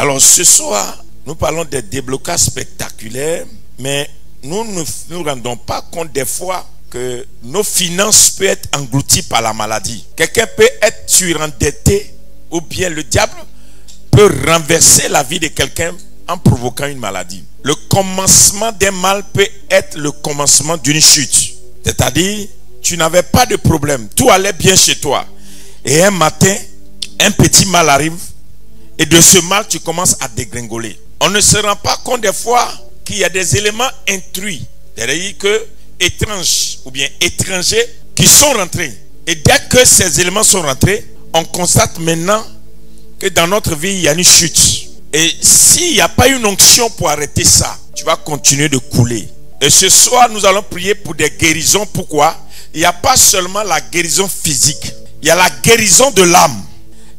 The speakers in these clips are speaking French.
Alors ce soir, nous parlons des déblocages spectaculaires, mais nous ne nous rendons pas compte des fois que nos finances peuvent être englouties par la maladie. Quelqu'un peut être surendetté ou bien le diable peut renverser la vie de quelqu'un en provoquant une maladie. Le commencement d'un mal peut être le commencement d'une chute. C'est-à-dire, tu n'avais pas de problème, tout allait bien chez toi. Et un matin, un petit mal arrive et de ce mal, tu commences à dégringoler. On ne se rend pas compte des fois qu'il y a des éléments intrus, c'est-à-dire que étranges ou bien étrangers qui sont rentrés. Et dès que ces éléments sont rentrés, on constate maintenant que dans notre vie, il y a une chute. Et s'il n'y a pas une onction pour arrêter ça, tu vas continuer de couler. Et ce soir, nous allons prier pour des guérisons. Pourquoi? Il n'y a pas seulement la guérison physique. Il y a la guérison de l'âme.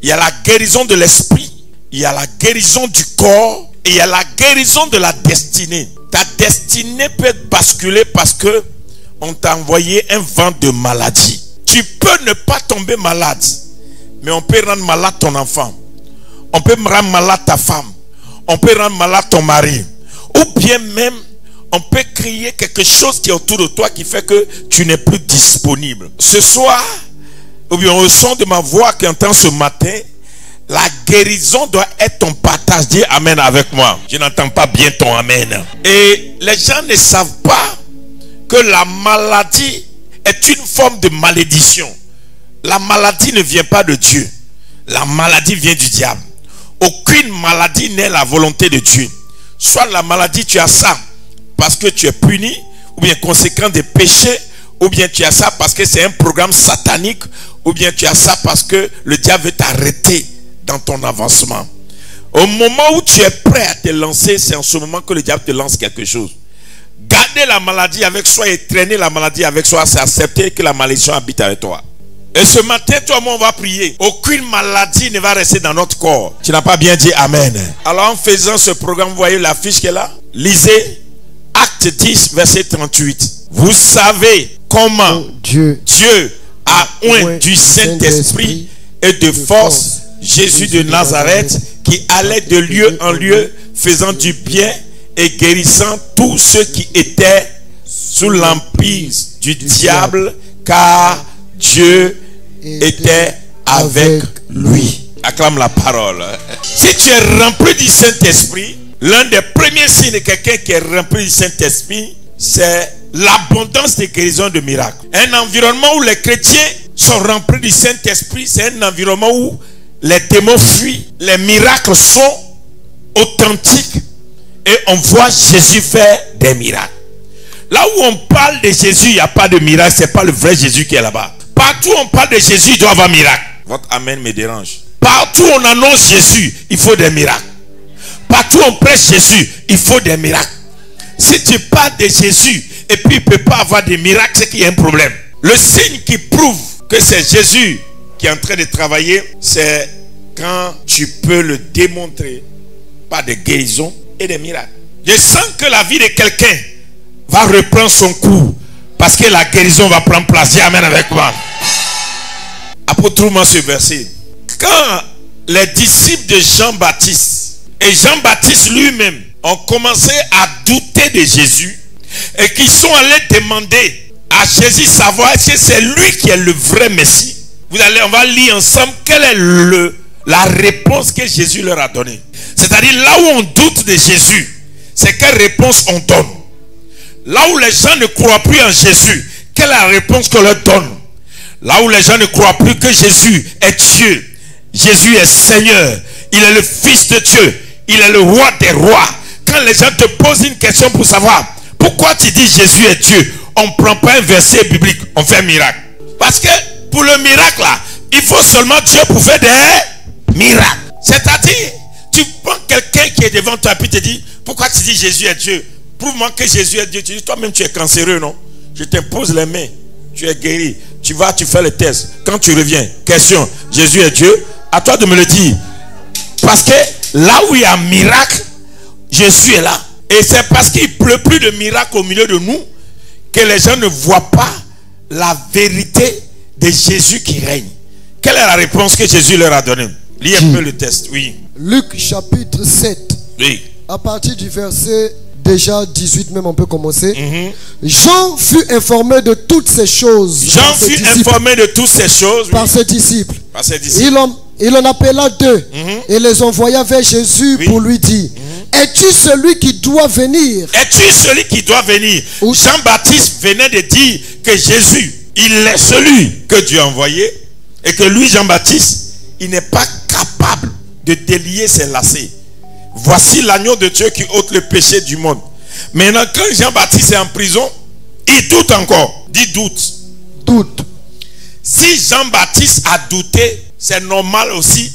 Il y a la guérison de l'esprit. Il y a la guérison du corps. Et il y a la guérison de la destinée. Ta destinée peut être basculée parce que on t'a envoyé un vent de maladie. Tu peux ne pas tomber malade, mais on peut rendre malade ton enfant. On peut rendre malade ta femme. On peut rendre malade ton mari. Ou bien même, on peut créer quelque chose qui est autour de toi qui fait que tu n'es plus disponible. Ce soir, ou bien au son de ma voix qui entend ce matin, la guérison doit être ton partage. Dis amen avec moi. Je n'entends pas bien ton amen. Et les gens ne savent pas que la maladie est une forme de malédiction. La maladie ne vient pas de Dieu. La maladie vient du diable. Aucune maladie n'est la volonté de Dieu. Soit la maladie, tu as ça parce que tu es puni, ou bien conséquent des péchés, ou bien tu as ça parce que c'est un programme satanique, ou bien tu as ça parce que le diable veut t'arrêter dans ton avancement. Au moment où tu es prêt à te lancer, c'est en ce moment que le diable te lance quelque chose. Garder la maladie avec soi et traîner la maladie avec soi, c'est accepter que la malédiction habite avec toi. Et ce matin, toi et moi, on va prier. Aucune maladie ne va rester dans notre corps. Tu n'as pas bien dit amen. Alors en faisant ce programme, vous voyez l'affiche qui est là. Lisez Acte 10, verset 38. Vous savez comment Dieu a oint du Saint-Esprit et de force Jésus de Nazareth, qui allait de lieu en lieu, faisant du bien et guérissant tous ceux qui étaient sous l'emprise du diable, car Dieu était avec lui. Acclame la parole. Si tu es rempli du Saint-Esprit, l'un des premiers signes de quelqu'un qui est rempli du Saint-Esprit, c'est l'abondance des guérisons de miracles. Un environnement où les chrétiens sont remplis du Saint-Esprit, c'est un environnement où les démons fuient, les miracles sont authentiques et on voit Jésus faire des miracles. Là où on parle de Jésus, il n'y a pas de miracle, ce n'est pas le vrai Jésus qui est là-bas. Partout où on parle de Jésus, il doit y avoir miracle. Votre amen me dérange. Partout où on annonce Jésus, il faut des miracles. Partout où on prêche Jésus, il faut des miracles. Si tu parles de Jésus et puis il ne peut pas avoir des miracles, c'est qu'il y a un problème. Le signe qui prouve que c'est Jésus qui est en train de travailler, c'est quand tu peux le démontrer par des guérisons et des miracles. Je sens que la vie de quelqu'un va reprendre son cours parce que la guérison va prendre place. Dis amen avec moi. Apôtre-moi ce verset. Quand les disciples de Jean-Baptiste et Jean-Baptiste lui-même ont commencé à douter de Jésus et qu'ils sont allés demander à Jésus savoir est-ce que c'est lui qui est le vrai Messie. On va lire ensemble quelle est la réponse que Jésus leur a donnée. C'est-à-dire là où on doute de Jésus, c'est quelle réponse on donne. Là où les gens ne croient plus en Jésus, quelle est la réponse qu'on leur donne. Là où les gens ne croient plus que Jésus est Dieu, Jésus est Seigneur, il est le Fils de Dieu, il est le roi des rois. Quand les gens te posent une question pour savoir pourquoi tu dis Jésus est Dieu, on ne prend pas un verset biblique, on fait un miracle. Parce que pour le miracle là, il faut seulement Dieu pour faire des miracles. C'est-à-dire, tu prends quelqu'un qui est devant toi et puis te dit pourquoi tu dis Jésus est Dieu? Prouve-moi que Jésus est Dieu. Tu dis toi-même tu es cancéreux, non? Je t'impose les mains, tu es guéri. Tu vas, tu fais le test. Quand tu reviens, question, Jésus est Dieu? À toi de me le dire. Parce que là où il y a un miracle, Jésus est là. Et c'est parce qu'il ne pleut plus de miracles au milieu de nous que les gens ne voient pas la vérité de Jésus qui règne. Quelle est la réponse que Jésus leur a donnée? Lis un peu le texte, oui. Luc chapitre 7. Oui. À partir du verset déjà 18 même, on peut commencer. Jean fut informé de toutes ces choses. Jean fut informé de toutes ces choses par ses disciples. Par ses disciples. Il en appela deux et les envoya vers Jésus pour lui dire: es-tu celui qui doit venir? Es-tu celui qui doit venir? Jean-Baptiste venait de dire que Jésus, il est celui que Dieu a envoyé, et que lui, Jean-Baptiste, il n'est pas capable de délier ses lacets. Voici l'agneau de Dieu qui ôte le péché du monde. Maintenant, quand Jean-Baptiste est en prison, il doute encore. Dit doute. Doute. Si Jean-Baptiste a douté, c'est normal aussi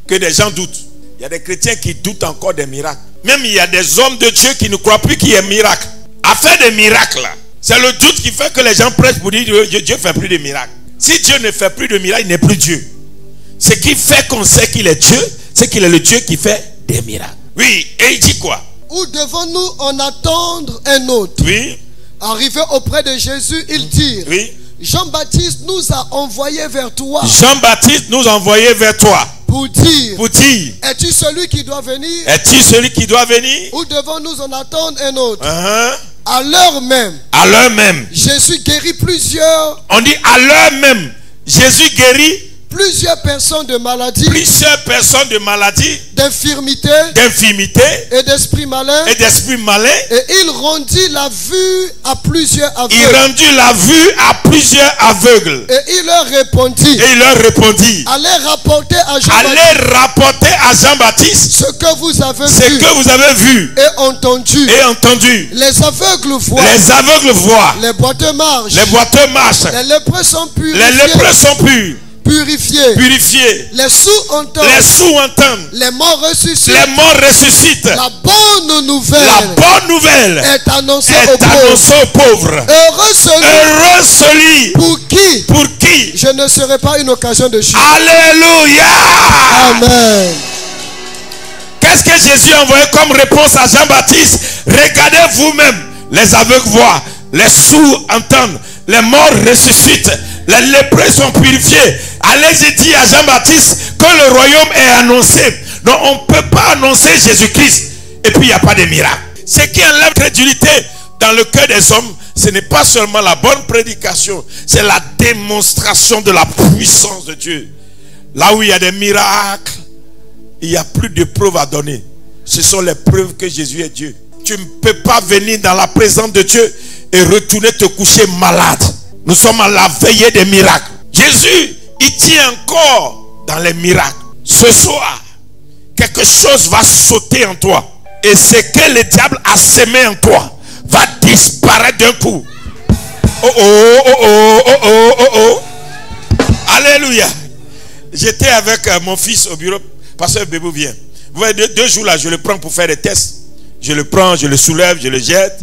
que des gens doutent. Il y a des chrétiens qui doutent encore des miracles. Même il y a des hommes de Dieu qui ne croient plus qu'il y ait miracle. À faire des miracles, c'est le doute qui fait que les gens prêchent pour dire que Dieu ne fait plus de miracles. Si Dieu ne fait plus de miracles, il n'est plus Dieu. Ce qui fait qu'on sait qu'il est Dieu, c'est qu'il est le Dieu qui fait des miracles. Oui, et il dit quoi? Où devons-nous en attendre un autre? Oui. Arrivé auprès de Jésus, il dit: oui. Jean-Baptiste nous a envoyés vers toi. Jean-Baptiste nous a envoyés vers toi. Pour dire: es-tu celui qui doit venir? Es-tu celui qui doit venir? Ou devons-nous en attendre un autre? À l'heure même. À l'heure même. Jésus guérit plusieurs. On dit à l'heure même. Jésus guérit plusieurs personnes de maladies. Plusieurs personnes de maladies. D'infirmité. D'infirmité. Et d'esprit malin. Et d'esprit malin. Et il rendit la vue à plusieurs aveugles. Il rendit la vue à plusieurs aveugles. Et il leur répondit. Allez rapporter à Jean-Baptiste. Ce que vous avez vu. Et entendu. Les aveugles voient. Les boiteux marchent. Les lépreux sont purifiés. Purifiés. Les sourds entendent. Les morts ressuscitent. La bonne nouvelle est annoncée aux pauvres. Heureux celui pour qui je ne serai pas une occasion de chute. Alléluia. Amen. Qu'est-ce que Jésus a envoyé comme réponse à Jean-Baptiste? Regardez vous-même. Les aveugles voient, les sourds entendent, les morts ressuscitent, les lépreux sont purifiés. Allez-y dire à Jean-Baptiste que le royaume est annoncé. Donc on ne peut pas annoncer Jésus-Christ et puis il n'y a pas de miracle. Ce qui enlève crédulité dans le cœur des hommes, ce n'est pas seulement la bonne prédication, c'est la démonstration de la puissance de Dieu. Là où il y a des miracles, il n'y a plus de preuves à donner. Ce sont les preuves que Jésus est Dieu. Tu ne peux pas venir dans la présence de Dieu et retourner te coucher malade. Nous sommes à la veillée des miracles. Jésus, il tient encore dans les miracles. Ce soir, quelque chose va sauter en toi. Et ce que le diable a sémé en toi va disparaître d'un coup. Oh oh, oh oh, oh oh, oh oh. Alléluia. J'étais avec mon fils au bureau. Pasteur Bébou vient. Vous voyez, deux jours là, je le prends pour faire des tests. Je le prends, je le soulève, je le jette.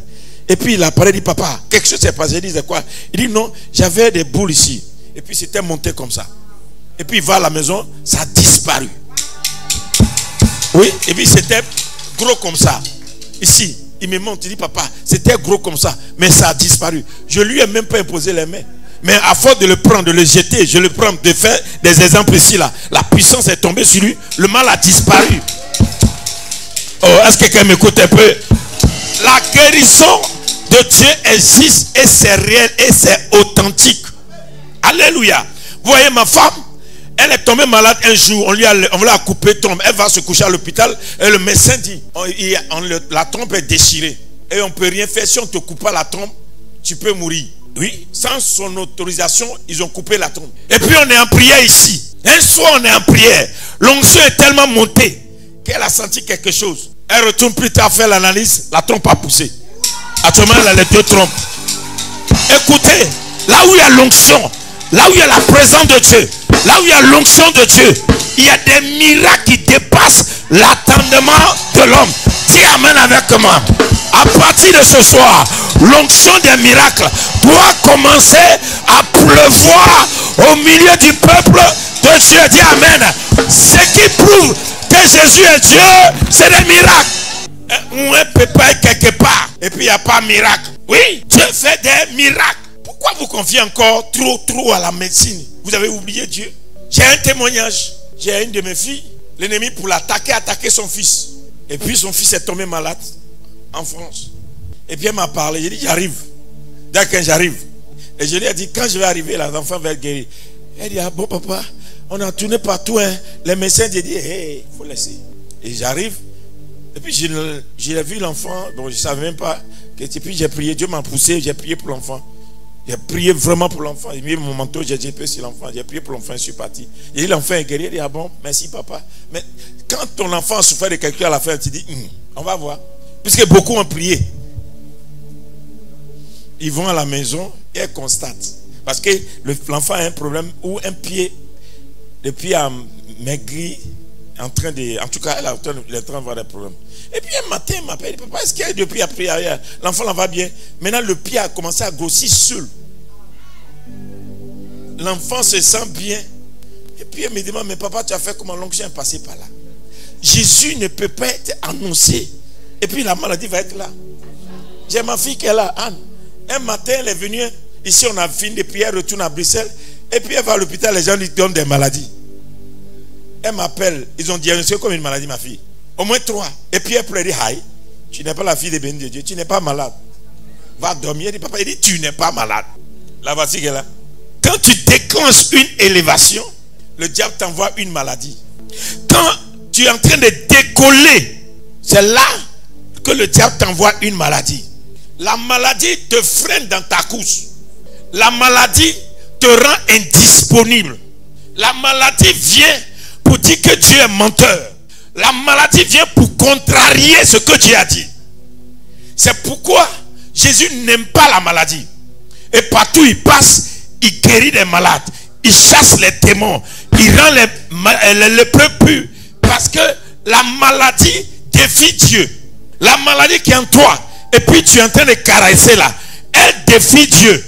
Et puis il apparaît, il dit: papa, quelque chose s'est passé. Il dit: c'est quoi? Il dit: non, j'avais des boules ici. Et puis c'était monté comme ça. Et puis il va à la maison, ça a disparu. Oui, et puis c'était gros comme ça. Ici, il me montre, il dit: papa, c'était gros comme ça, mais ça a disparu. Je lui ai même pas imposé les mains. Mais à force de le prendre, de le jeter, je le prends, de faire des exemples ici là. La puissance est tombée sur lui, le mal a disparu. Oh, est-ce que quelqu'un m'écoute un peu? La guérison de Dieu existe et c'est réel et c'est authentique. Alléluia. Vous voyez ma femme, elle est tombée malade un jour, on l'a coupé trompe, elle va se coucher à l'hôpital et le médecin dit: la trompe est déchirée et on ne peut rien faire. Si on ne te coupe pas la trompe, tu peux mourir. Oui, sans son autorisation, ils ont coupé la trompe. Et puis on est en prière ici. Un soir on est en prière, l'onction est tellement montée qu'elle a senti quelque chose. Elle retourne plus tard faire l'analyse, la trompe a poussé. Actuellement elle a les deux trompes. Écoutez, là où il y a l'onction, là où il y a la présence de Dieu, là où il y a l'onction de Dieu, il y a des miracles qui dépassent l'attendement de l'homme. Dis amen avec moi. À partir de ce soir, l'onction des miracles doit commencer à pleuvoir au milieu du peuple de Dieu. Dis amen. Ce qui prouve que Jésus est Dieu, c'est des miracles. On peut pas être quelque part et puis il n'y a pas de miracle. Oui, Dieu fait des miracles. Pourquoi vous confiez encore trop à la médecine? Vous avez oublié Dieu. J'ai un témoignage. J'ai une de mes filles, l'ennemi pour l'attaquer, attaqué son fils. Et puis son fils est tombé malade en France. Et puis elle m'a parlé, j'ai dit j'arrive. D'accord, j'arrive. Et je lui ai dit, quand je vais arriver, l'enfant va être guéri. Elle dit, ah bon papa, on a tourné partout, hein. Les médecins ont dit, hey, il faut laisser. Et j'arrive. Et puis j'ai vu l'enfant, donc je ne savais même pas. Et puis j'ai prié, Dieu m'a poussé, j'ai prié pour l'enfant. J'ai prié vraiment pour l'enfant. Il m'a mis mon manteau, j'ai prié sur l'enfant. J'ai prié pour l'enfant, je suis parti. Et l'enfant est guéri. Il dit, ah bon, merci papa. Mais quand ton enfant a souffert de quelqu'un à la fin, tu dis, on va voir. Puisque beaucoup ont prié. Ils vont à la maison et ils constatent. Parce que l'enfant a un problème ou un pied, le pied a maigri, en tout cas, elle est en train d'avoir des problèmes. Et puis un matin, il m'appelle, papa, est-ce qu'il y a depuis après arrière? L'enfant là va bien. Maintenant, le pied a commencé à grossir seul. L'enfant se sent bien. Et puis elle me demande, mais papa, tu as fait comment? L'onction est passé par là. Jésus ne peut pas être annoncé. Et puis la maladie va être là. J'ai ma fille qui est là, Anne. Un matin, elle est venue. Ici, on a fini des prières, retourne à Bruxelles. Et puis elle va à l'hôpital, les gens lui donnent des maladies. Elle m'appelle. Ils ont diagnostiqué comme une maladie, ma fille. Au moins 3. Et puis elle pleure, dit, Haï, tu n'es pas la fille de béni de Dieu. Tu n'es pas malade. Va dormir. Elle dit, papa, il dit, tu n'es pas malade. La voici qu'elle est là. Quand tu déclenches une élévation, le diable t'envoie une maladie. Quand tu es en train de décoller, c'est là que le diable t'envoie une maladie. La maladie te freine dans ta course. La maladie te rend indisponible. La maladie vient pour dire que Dieu est menteur. La maladie vient pour contrarier ce que Dieu a dit. C'est pourquoi Jésus n'aime pas la maladie. Et partout il passe, il guérit les malades. Il chasse les démons. Il rend les lépreux purs. Parce que la maladie défie Dieu. La maladie qui est en toi, et puis tu es en train de caresser là, elle défie Dieu.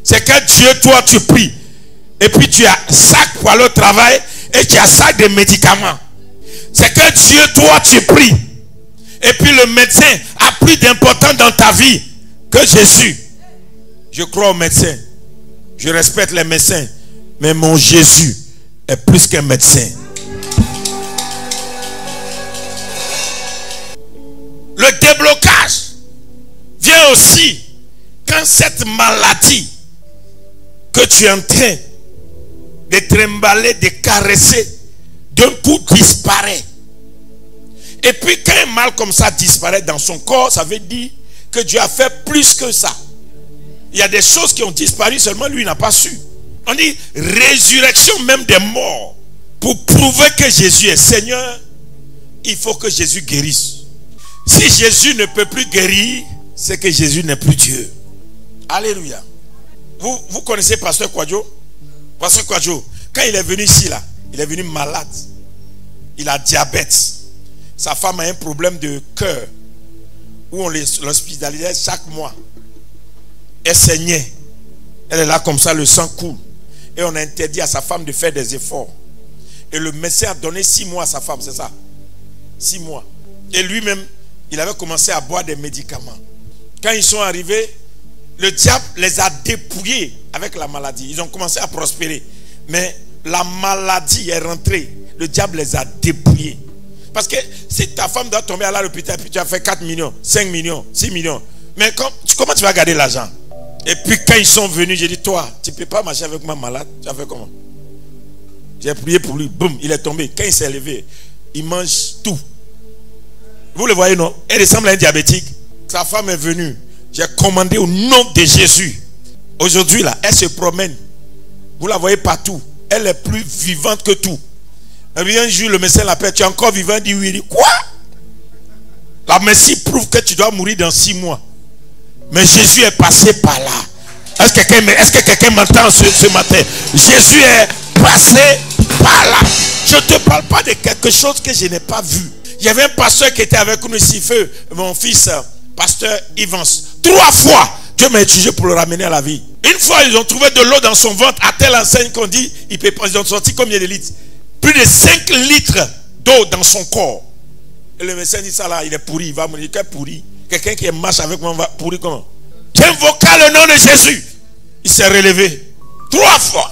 C'est que Dieu, toi, tu pries. Et puis tu as sac pour aller au travail et tu as sac de médicaments. C'est que Dieu, toi, tu pries. Et puis le médecin a plus d'importance dans ta vie que Jésus. Je crois aux médecins. Je respecte les médecins. Mais mon Jésus est plus qu'un médecin. Le déblocage vient aussi quand cette maladie que tu es en train de trimballer, de caresser, d'un coup disparaît. Et puis quand un mal comme ça disparaît dans son corps, ça veut dire que Dieu a fait plus que ça. Il y a des choses qui ont disparu, seulement lui n'a pas su. On dit résurrection même des morts. Pour prouver que Jésus est Seigneur, il faut que Jésus guérisse. Si Jésus ne peut plus guérir, c'est que Jésus n'est plus Dieu. Alléluia. Vous connaissez Pasteur Kwadjo? Pasteur Kwadjo, quand il est venu ici, là, il est venu malade. Il a diabète. Sa femme a un problème de cœur où on l'hospitalisait chaque mois. Elle saignait. Elle est là comme ça, le sang coule. Et on a interdit à sa femme de faire des efforts. Et le médecin a donné 6 mois à sa femme, c'est ça? 6 mois. Et lui-même, il avait commencé à boire des médicaments. Quand ils sont arrivés, le diable les a dépouillés avec la maladie. Ils ont commencé à prospérer. Mais la maladie est rentrée. Le diable les a dépouillés. Parce que si ta femme doit tomber à l'hôpital, puis tu as fait 4 millions, 5 millions, 6 millions. Mais comment tu vas garder l'argent? Et puis quand ils sont venus, j'ai dit, toi, tu ne peux pas marcher avec moi malade. Tu as fait comment? J'ai prié pour lui. Boum, il est tombé. Quand il s'est levé, il mange tout. Vous le voyez, non? Elle ressemble à un diabétique. Sa femme est venue. J'ai commandé au nom de Jésus. Aujourd'hui, là, elle se promène. Vous la voyez partout. Elle est plus vivante que tout. Et puis un jour, le médecin l'appelle. Tu es encore vivant? Il dit oui. Il dit quoi? La médecine prouve que tu dois mourir dans 6 mois. Mais Jésus est passé par là. Est-ce que quelqu'un m'entend ce matin? Jésus est passé par là. Je ne te parle pas de quelque chose que je n'ai pas vu. Il y avait un pasteur qui était avec nous ici, feu, mon fils, pasteur Evans. 3 fois, Dieu m'a utilisé pour le ramener à la vie. Une fois, ils ont trouvé de l'eau dans son ventre, à telle enseigne qu'on dit, ils ont sorti combien de litres? Plus de 5 litres d'eau dans son corps. Et le médecin dit ça là, il est pourri, il va mourir. Quel pourri? Quelqu'un qui marche avec moi va pourrir comment? J'invoqua le nom de Jésus. Il s'est relevé 3 fois.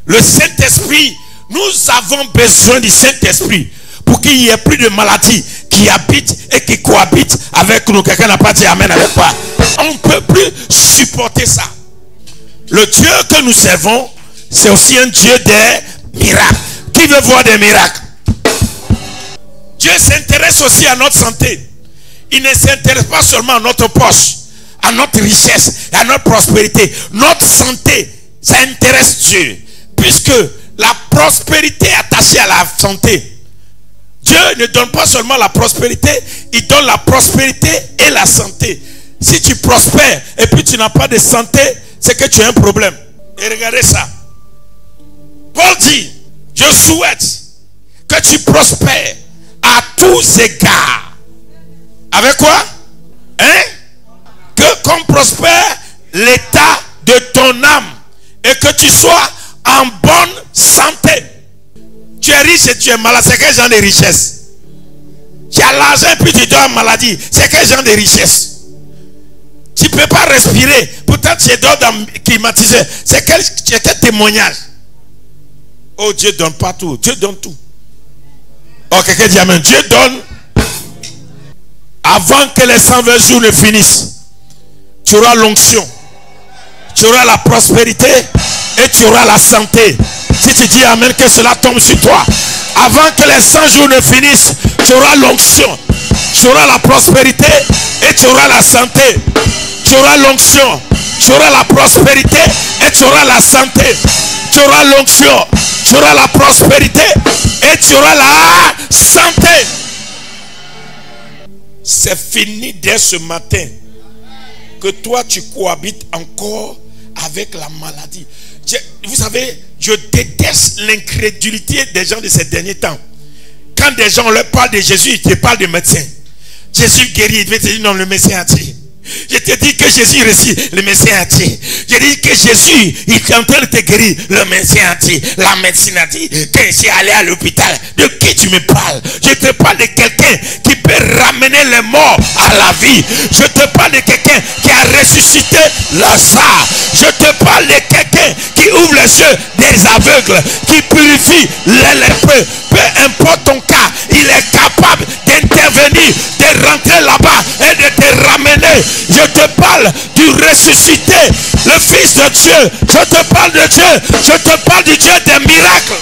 Le Saint-Esprit Nous avons besoin du Saint-Esprit pour qu'il n'y ait plus de maladies qui habitent et qui cohabitent avec nous. Quelqu'un n'a pas dit amen avec moi. On ne peut plus supporter ça. Le Dieu que nous servons, c'est aussi un Dieu des miracles. Qui veut voir des miracles? Dieu s'intéresse aussi à notre santé. Il ne s'intéresse pas seulement à notre poche, à notre richesse, à notre prospérité. Notre santé, ça intéresse Dieu. Puisque la prospérité est attachée à la santé. Dieu ne donne pas seulement la prospérité, il donne la prospérité et la santé. Si tu prospères et puis tu n'as pas de santé, c'est que tu as un problème. Et regardez ça. Paul dit, je souhaite que tu prospères à tous égards. Avec quoi? Hein? Que qu'on prospère l'état de ton âme et que tu sois en bonne santé. Tu es riche et tu es malade, c'est quel genre de richesse? Tu as l'argent et puis tu dois en maladie, c'est quel genre de richesse? Tu ne peux pas respirer, pourtant tu es dans climatiseur, c'est quel témoignage? Oh, Dieu ne donne pas tout, Dieu donne tout. Oh, quelqu'un dit amen. Dieu donne. Avant que les 120 jours ne finissent, tu auras l'onction, tu auras la prospérité et tu auras la santé. Si tu dis amen, que cela tombe sur toi. Avant que les 100 jours ne finissent, tu auras l'onction, tu auras la prospérité et tu auras la santé. Tu auras l'onction, tu auras la prospérité et tu auras la santé. Tu auras l'onction, tu auras la prospérité et tu auras la santé. C'est fini dès ce matin que toi tu cohabites encore avec la maladie. Vous savez, je déteste l'incrédulité des gens de ces derniers temps. Quand des gens leur parlent de Jésus, ils te parlent de médecin. Jésus guérit, ils te disent non, le médecin a dit. Je te dis que Jésus réussit, le médecin a dit. Je dis que Jésus, il est en train de te guérir, le médecin a dit. La médecine a dit que je suis allé à l'hôpital. De qui tu me parles? Je te parle de quelqu'un qui peut ramener les morts à la vie. Je te parle de quelqu'un qui a ressuscité Lazare. Je te parle de quelqu'un qui ouvre les yeux des aveugles, qui purifie les lépreux. Peu importe ton cas, il est capable d'intervenir, de rentrer là-bas et de te ramener. Je te parle du ressuscité, le Fils de Dieu. Je te parle de Dieu. Je te parle du Dieu des miracles.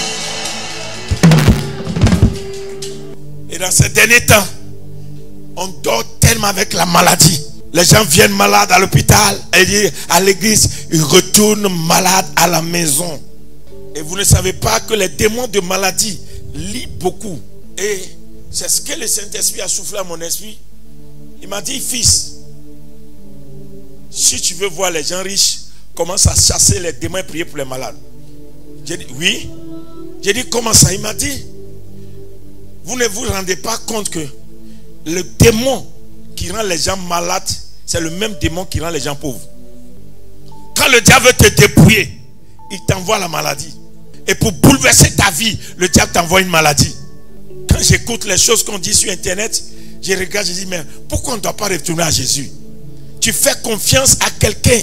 Et dans ces derniers temps, on dort tellement avec la maladie. Les gens viennent malades à l'hôpital et à l'église, ils retournent malades à la maison. Et vous ne savez pas que les démons de maladie lient beaucoup. Et c'est ce que le Saint-Esprit a soufflé à mon esprit. Il m'a dit, fils, si tu veux voir les gens riches, commence à chasser les démons et prier pour les malades. J'ai dit, oui. J'ai dit, comment ça? Il m'a dit, vous ne vous rendez pas compte que le démon qui rend les gens malades, c'est le même démon qui rend les gens pauvres. Quand le diable veut te dépouiller, il t'envoie la maladie. Et pour bouleverser ta vie, le diable t'envoie une maladie. Quand j'écoute les choses qu'on dit sur internet, je regarde, je dis, mais pourquoi on ne doit pas retourner à Jésus? Tu fais confiance à quelqu'un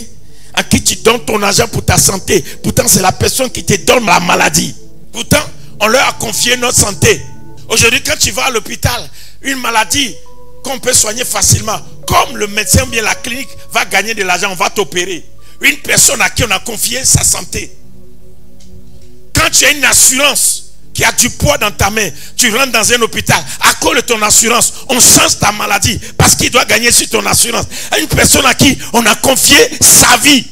à qui tu donnes ton argent pour ta santé. Pourtant, c'est la personne qui te donne la maladie. Pourtant, on leur a confié notre santé. Aujourd'hui, quand tu vas à l'hôpital, une maladie qu'on peut soigner facilement, comme le médecin ou bien la clinique va gagner de l'argent, on va t'opérer. Une personne à qui on a confié sa santé. Quand tu as une assurance qui a du poids dans ta main, tu rentres dans un hôpital, à cause de ton assurance, on change ta maladie parce qu'il doit gagner sur ton assurance. À une personne à qui on a confié sa vie.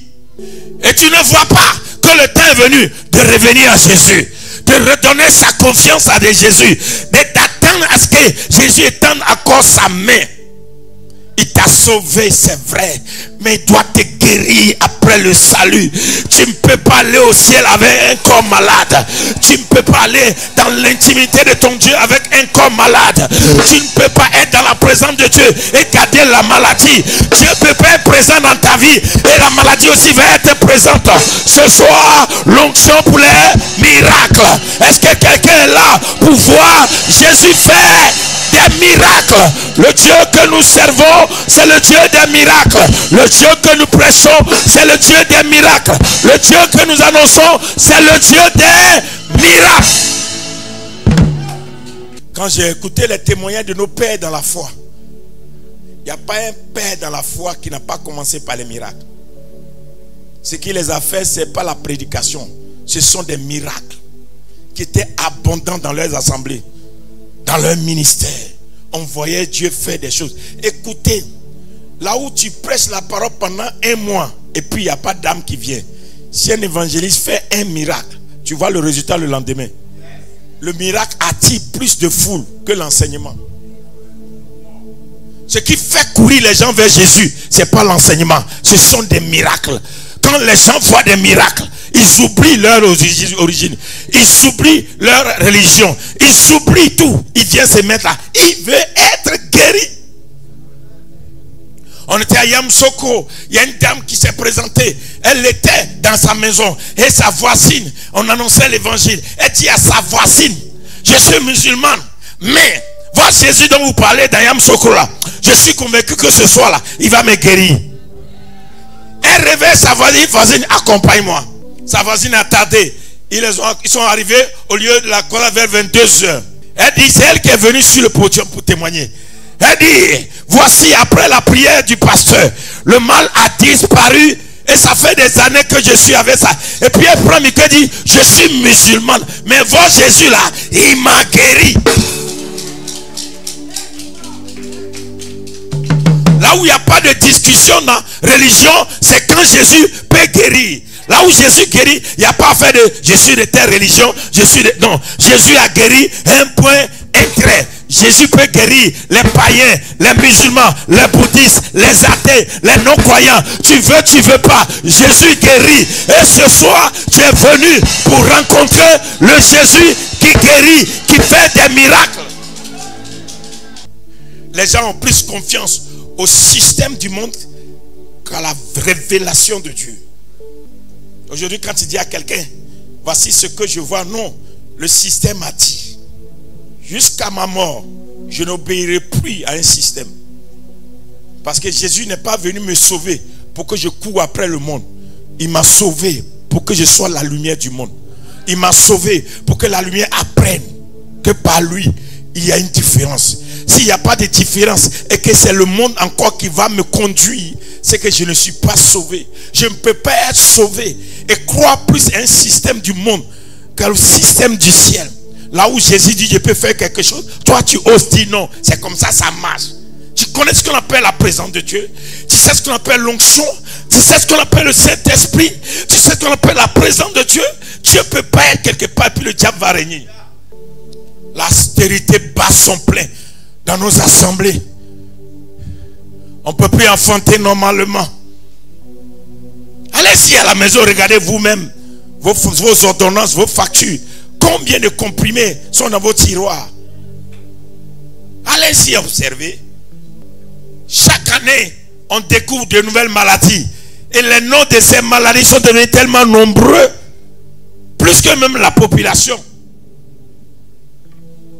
Et tu ne vois pas que le temps est venu de revenir à Jésus, de redonner sa confiance à Jésus, de t'attendre à ce que Jésus étende encore sa main. Il t'a sauvé, c'est vrai, mais il doit te guérir après le salut. Tu ne peux pas aller au ciel avec un corps malade. Tu ne peux pas aller dans l'intimité de ton Dieu avec un corps malade. Tu ne peux pas être dans la présence de Dieu et garder la maladie. Dieu peut pas être présent dans ta vie et la maladie aussi va être présente. Ce soir, l'onction pour les miracles. Est-ce que quelqu'un est là pour voir Jésus faire des miracles? Le Dieu que nous servons, c'est le Dieu des miracles. Le Dieu que nous prêchons, c'est le Dieu des miracles. Le Dieu que nous annonçons, c'est le Dieu des miracle. Quand j'ai écouté les témoignages de nos pères dans la foi, il n'y a pas un père dans la foi qui n'a pas commencé par les miracles. Ce qui les a fait, ce n'est pas la prédication. Ce sont des miracles qui étaient abondants dans leurs assemblées, dans leur ministère. On voyait Dieu faire des choses. Écoutez, là où tu prêches la parole pendant un mois et puis il n'y a pas d'âme qui vient. Si un évangéliste fait un miracle, tu vois le résultat le lendemain. Le miracle attire plus de foule que l'enseignement. Ce qui fait courir les gens vers Jésus, ce n'est pas l'enseignement, ce sont des miracles. Quand les gens voient des miracles, ils oublient leur origine, ils oublient leur religion, ils oublient tout. Ils viennent se mettre là. Ils veulent être guéris. On était à Yamoussoukro, il y a une dame qui s'est présentée. Elle était dans sa maison et sa voisine, on annonçait l'évangile. Elle dit à sa voisine, je suis musulmane, mais voir Jésus dont vous parlez dans Yamoussoukro là, je suis convaincu que ce soir là, il va me guérir. Elle réveille sa voisine, accompagne-moi. Sa voisine a tardé. Ils sont arrivés au lieu de la croix vers 22h. Elle dit, c'est elle qui est venue sur le podium pour témoigner. Elle dit, voici après la prière du pasteur, le mal a disparu et ça fait des années que je suis avec ça. Et puis elle prend Mickey et dit, je suis musulmane, mais voir Jésus là, il m'a guéri. Là où il n'y a pas de discussion dans la religion, c'est quand Jésus peut guérir. Là où Jésus guérit, il n'y a pas à faire de je suis de telle religion, non, Jésus a guéri un point, un trait. Jésus peut guérir les païens, les musulmans, les bouddhistes, les athées, les non-croyants. Tu veux pas. Jésus guérit. Et ce soir, tu es venu pour rencontrer le Jésus qui guérit, qui fait des miracles. Les gens ont plus confiance au système du monde qu'à la révélation de Dieu. Aujourd'hui, quand tu dis à quelqu'un, voici ce que je vois, non, le système a dit, jusqu'à ma mort, je n'obéirai plus à un système. Parce que Jésus n'est pas venu me sauver pour que je cours après le monde. Il m'a sauvé pour que je sois la lumière du monde. Il m'a sauvé pour que la lumière apprenne que par lui, il y a une différence. S'il n'y a pas de différence et que c'est le monde encore qui va me conduire, c'est que je ne suis pas sauvé. Je ne peux pas être sauvé et croire plus à un système du monde qu'au système du ciel. Là où Jésus dit je peux faire quelque chose, toi tu oses dire non. C'est comme ça, ça marche. Tu connais ce qu'on appelle la présence de Dieu. Tu sais ce qu'on appelle l'onction. Tu sais ce qu'on appelle le Saint-Esprit. Tu sais ce qu'on appelle la présence de Dieu. Dieu ne peut pas être quelque part et puis le diable va régner. La stérité bat son plein dans nos assemblées. On ne peut plus enfanter normalement. Allez-y à la maison, regardez vous-même vos ordonnances, vos factures. Combien de comprimés sont dans vos tiroirs? Allez-y observer. Chaque année, on découvre de nouvelles maladies. Et les noms de ces maladies sont devenus tellement nombreux, plus que même la population.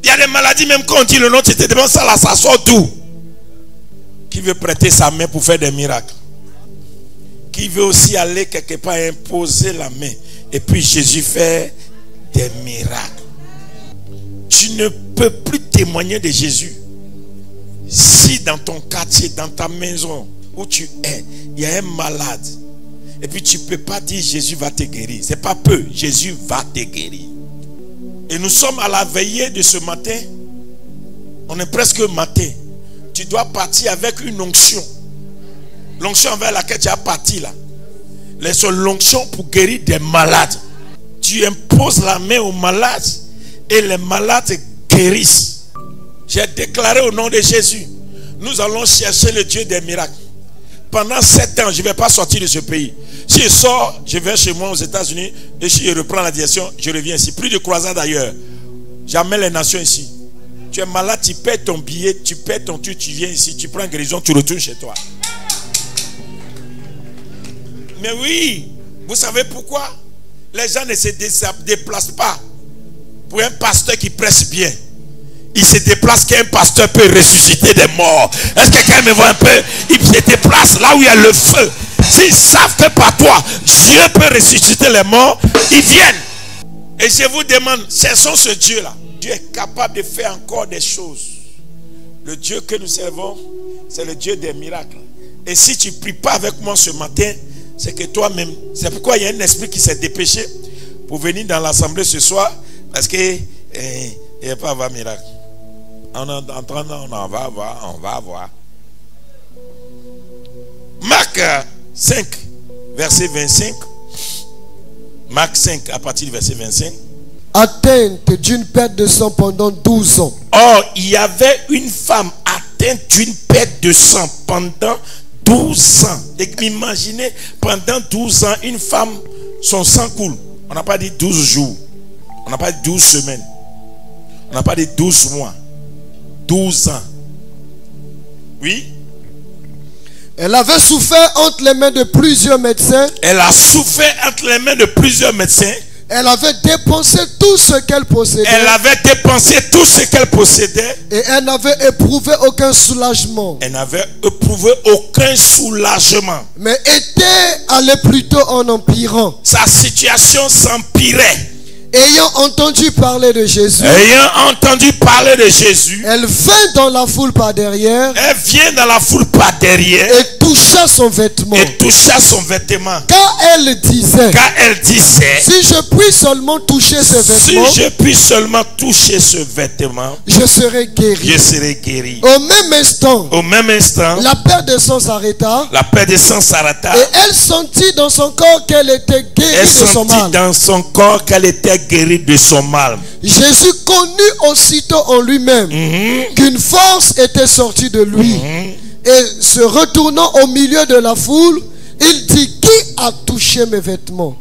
Il y a des maladies, même quand on dit le nom, tu te demandes ça là, ça sort d'où? Qui veut prêter sa main pour faire des miracles? Qui veut aussi aller quelque part imposer la main? Et puis Jésus fait des miracles. Tu ne peux plus témoigner de Jésus si dans ton quartier, dans ta maison où tu es, il y a un malade. Et puis tu ne peux pas dire Jésus va te guérir. C'est pas peu, Jésus va te guérir. Et nous sommes à la veillée de ce matin. On est presque matin. Tu dois partir avec une onction. L'onction vers laquelle tu as parti là. L'onction pour guérir des malades. Tu imposes la main aux malades et les malades guérissent. J'ai déclaré au nom de Jésus, nous allons chercher le Dieu des miracles. Pendant 7 ans, je ne vais pas sortir de ce pays. Si je sors, je vais chez moi aux États-Unis et si je reprends la direction, je reviens ici. Plus de croisades ailleurs. J'amène les nations ici. Tu es malade, tu paies ton billet, tu paies ton truc, tu viens ici, tu prends guérison, tu retournes chez toi. Mais oui, vous savez pourquoi? Les gens ne se déplacent pas pour un pasteur qui prêche bien. Il se déplace qu'un pasteur peut ressusciter des morts. Est-ce que quelqu'un me voit un peu? Il se déplace là où il y a le feu. S'ils savent que par toi, Dieu peut ressusciter les morts, ils viennent. Et je vous demande, cherchons ce Dieu-là. Dieu est capable de faire encore des choses. Le Dieu que nous servons, c'est le Dieu des miracles. Et si tu ne pries pas avec moi ce matin, c'est que toi-même, c'est pourquoi il y a un esprit qui s'est dépêché pour venir dans l'assemblée ce soir, parce que il n'y a pas avoir miracle. On va voir. Marc 5, verset 25. Marc 5, à partir du verset 25. Atteinte d'une perte de sang pendant 12 ans. Or, il y avait une femme atteinte d'une perte de sang pendant 12 ans. Et imaginez, pendant 12 ans, une femme, son sang coule. On n'a pas dit 12 jours. On n'a pas dit 12 semaines. On n'a pas dit 12 mois. 12 ans. Oui. Elle avait souffert entre les mains de plusieurs médecins. Elle a souffert entre les mains de plusieurs médecins. Elle avait dépensé tout ce qu'elle possédait. Elle avait dépensé tout ce qu'elle possédait. Et elle n'avait éprouvé aucun soulagement. Elle n'avait éprouvé aucun soulagement. Mais était allée plutôt en empirant. Sa situation s'empirait. Ayant entendu parler de Jésus. Elle vint dans la foule par derrière. Et toucha son vêtement. Car elle disait. Si je puis seulement toucher ce vêtement. Je serai guéri. Au même instant. La perte de sang s'arrêta. Et elle sentit dans son corps qu'elle était guérie de son mal. Jésus connut aussitôt en lui-même qu'une force était sortie de lui. Et se retournant au milieu de la foule, il dit: qui a touché mes vêtements?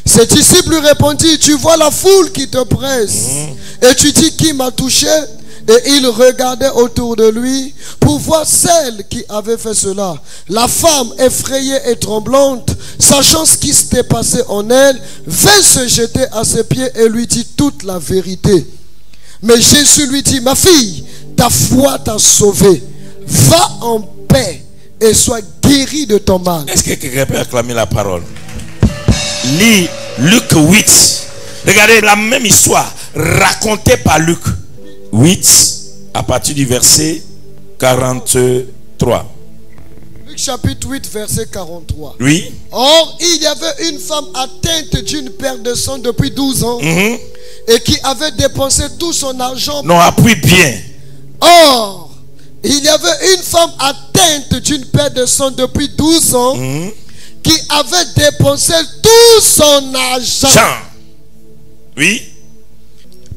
Ses disciples lui répondirent: tu vois la foule qui te presse et tu dis: qui m'a touché? Et il regardait autour de lui pour voir celle qui avait fait cela. La femme, effrayée et tremblante, sachant ce qui s'était passé en elle, vint se jeter à ses pieds et lui dit toute la vérité. Mais Jésus lui dit: ma fille, ta foi t'a sauvée. Va en paix et sois guérie de ton mal. Est-ce que quelqu'un peut acclamer la parole? Lis Luc 8. Regardez la même histoire racontée par Luc 8 à partir du verset 43. Luc chapitre 8 verset 43. Oui. Or, il y avait une femme atteinte d'une perte de sang depuis 12 ans et qui avait dépensé tout son argent. Non, appuie bien. Or, il y avait une femme atteinte d'une perte de sang depuis 12 ans qui avait dépensé tout son argent. Oui.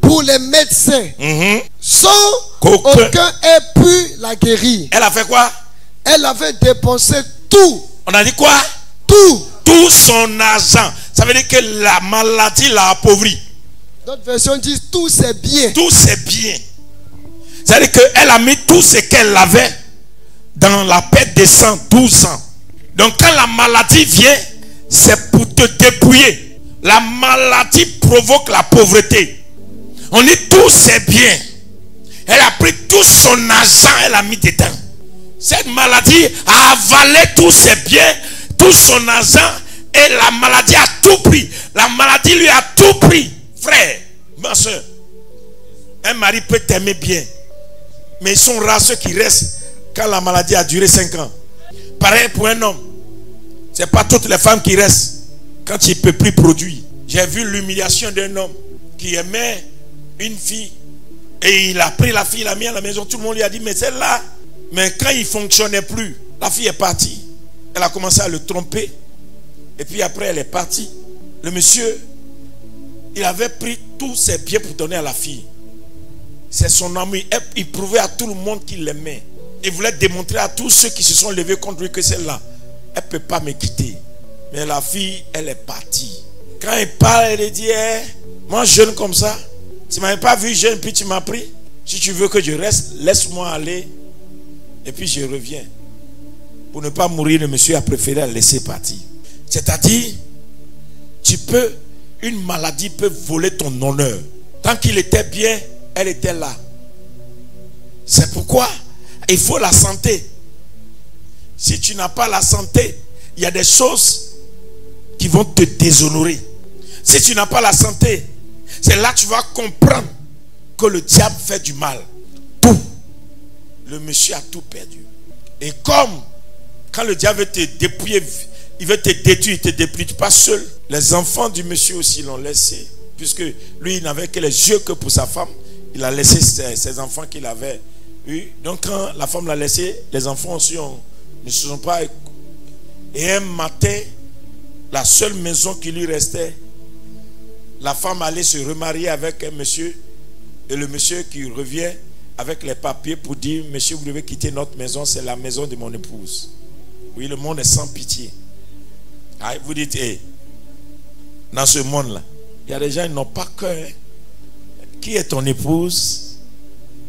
Pour les médecins, sans qu'aucun ait pu la guérir. Elle a fait quoi? Elle avait dépensé tout. On a dit quoi? Tout. Tout son argent. Ça veut dire que la maladie l'a appauvri. D'autres versions disent tout ses biens. Tous ses biens. C'est-à-dire qu'elle a mis tout ce qu'elle avait dans la perte de sang, 12 ans. Donc quand la maladie vient, c'est pour te dépouiller. La maladie provoque la pauvreté. On dit tous ses biens. Elle a pris tout son argent, elle a mis dedans. Cette maladie a avalé tous ses biens, tout son argent, et la maladie a tout pris. La maladie lui a tout pris. Frère, ma soeur, un mari peut t'aimer bien, mais ils sont rares ceux qui restent quand la maladie a duré 5 ans. Pareil pour un homme. Ce n'est pas toutes les femmes qui restent quand il ne peut plus produire. J'ai vu l'humiliation d'un homme qui aimait une fille et il a pris la fille, il l'a mis à la maison. Tout le monde lui a dit: mais celle-là, mais quand il ne fonctionnait plus, la fille est partie. Elle a commencé à le tromper et puis après elle est partie. Le monsieur, il avait pris tous ses biens pour donner à la fille. C'est son ami. Il prouvait à tout le monde qu'il l'aimait. Il voulait démontrer à tous ceux qui se sont levés contre lui que celle-là, elle ne peut pas me quitter. Mais la fille, elle est partie. Quand elle parle, elle dit: moi jeune comme ça, tu ne m'avais pas vu jeune puis tu m'as pris. Si tu veux que je reste, laisse-moi aller et puis je reviens. Pour ne pas mourir, le monsieur a préféré la laisser partir. C'est-à-dire, une maladie peut voler ton honneur. Tant qu'il était bien, elle était là. C'est pourquoi il faut la santé. Si tu n'as pas la santé, il y a des choses qui vont te déshonorer. Si tu n'as pas la santé, C'est là que tu vas comprendre que le diable fait du mal. Tout. Le monsieur a tout perdu. Et comme quand le diable veut te dépouiller, il veut te détruire, il ne te dépouille pas seul. Les enfants du monsieur aussi l'ont laissé. Puisque lui, il n'avait que les yeux que pour sa femme. Il a laissé ses enfants qu'il avait eu. Donc quand la femme l'a laissé, les enfants aussi ne se sont pas... Et un matin, la seule maison qui lui restait, la femme allait se remarier avec un monsieur. Et le monsieur qui revient avec les papiers pour dire: monsieur, vous devez quitter notre maison, c'est la maison de mon épouse. Oui, le monde est sans pitié. Ah, vous dites, hey, dans ce monde-là, il y a des gens qui n'ont pas cœur. Hein? Qui est ton épouse?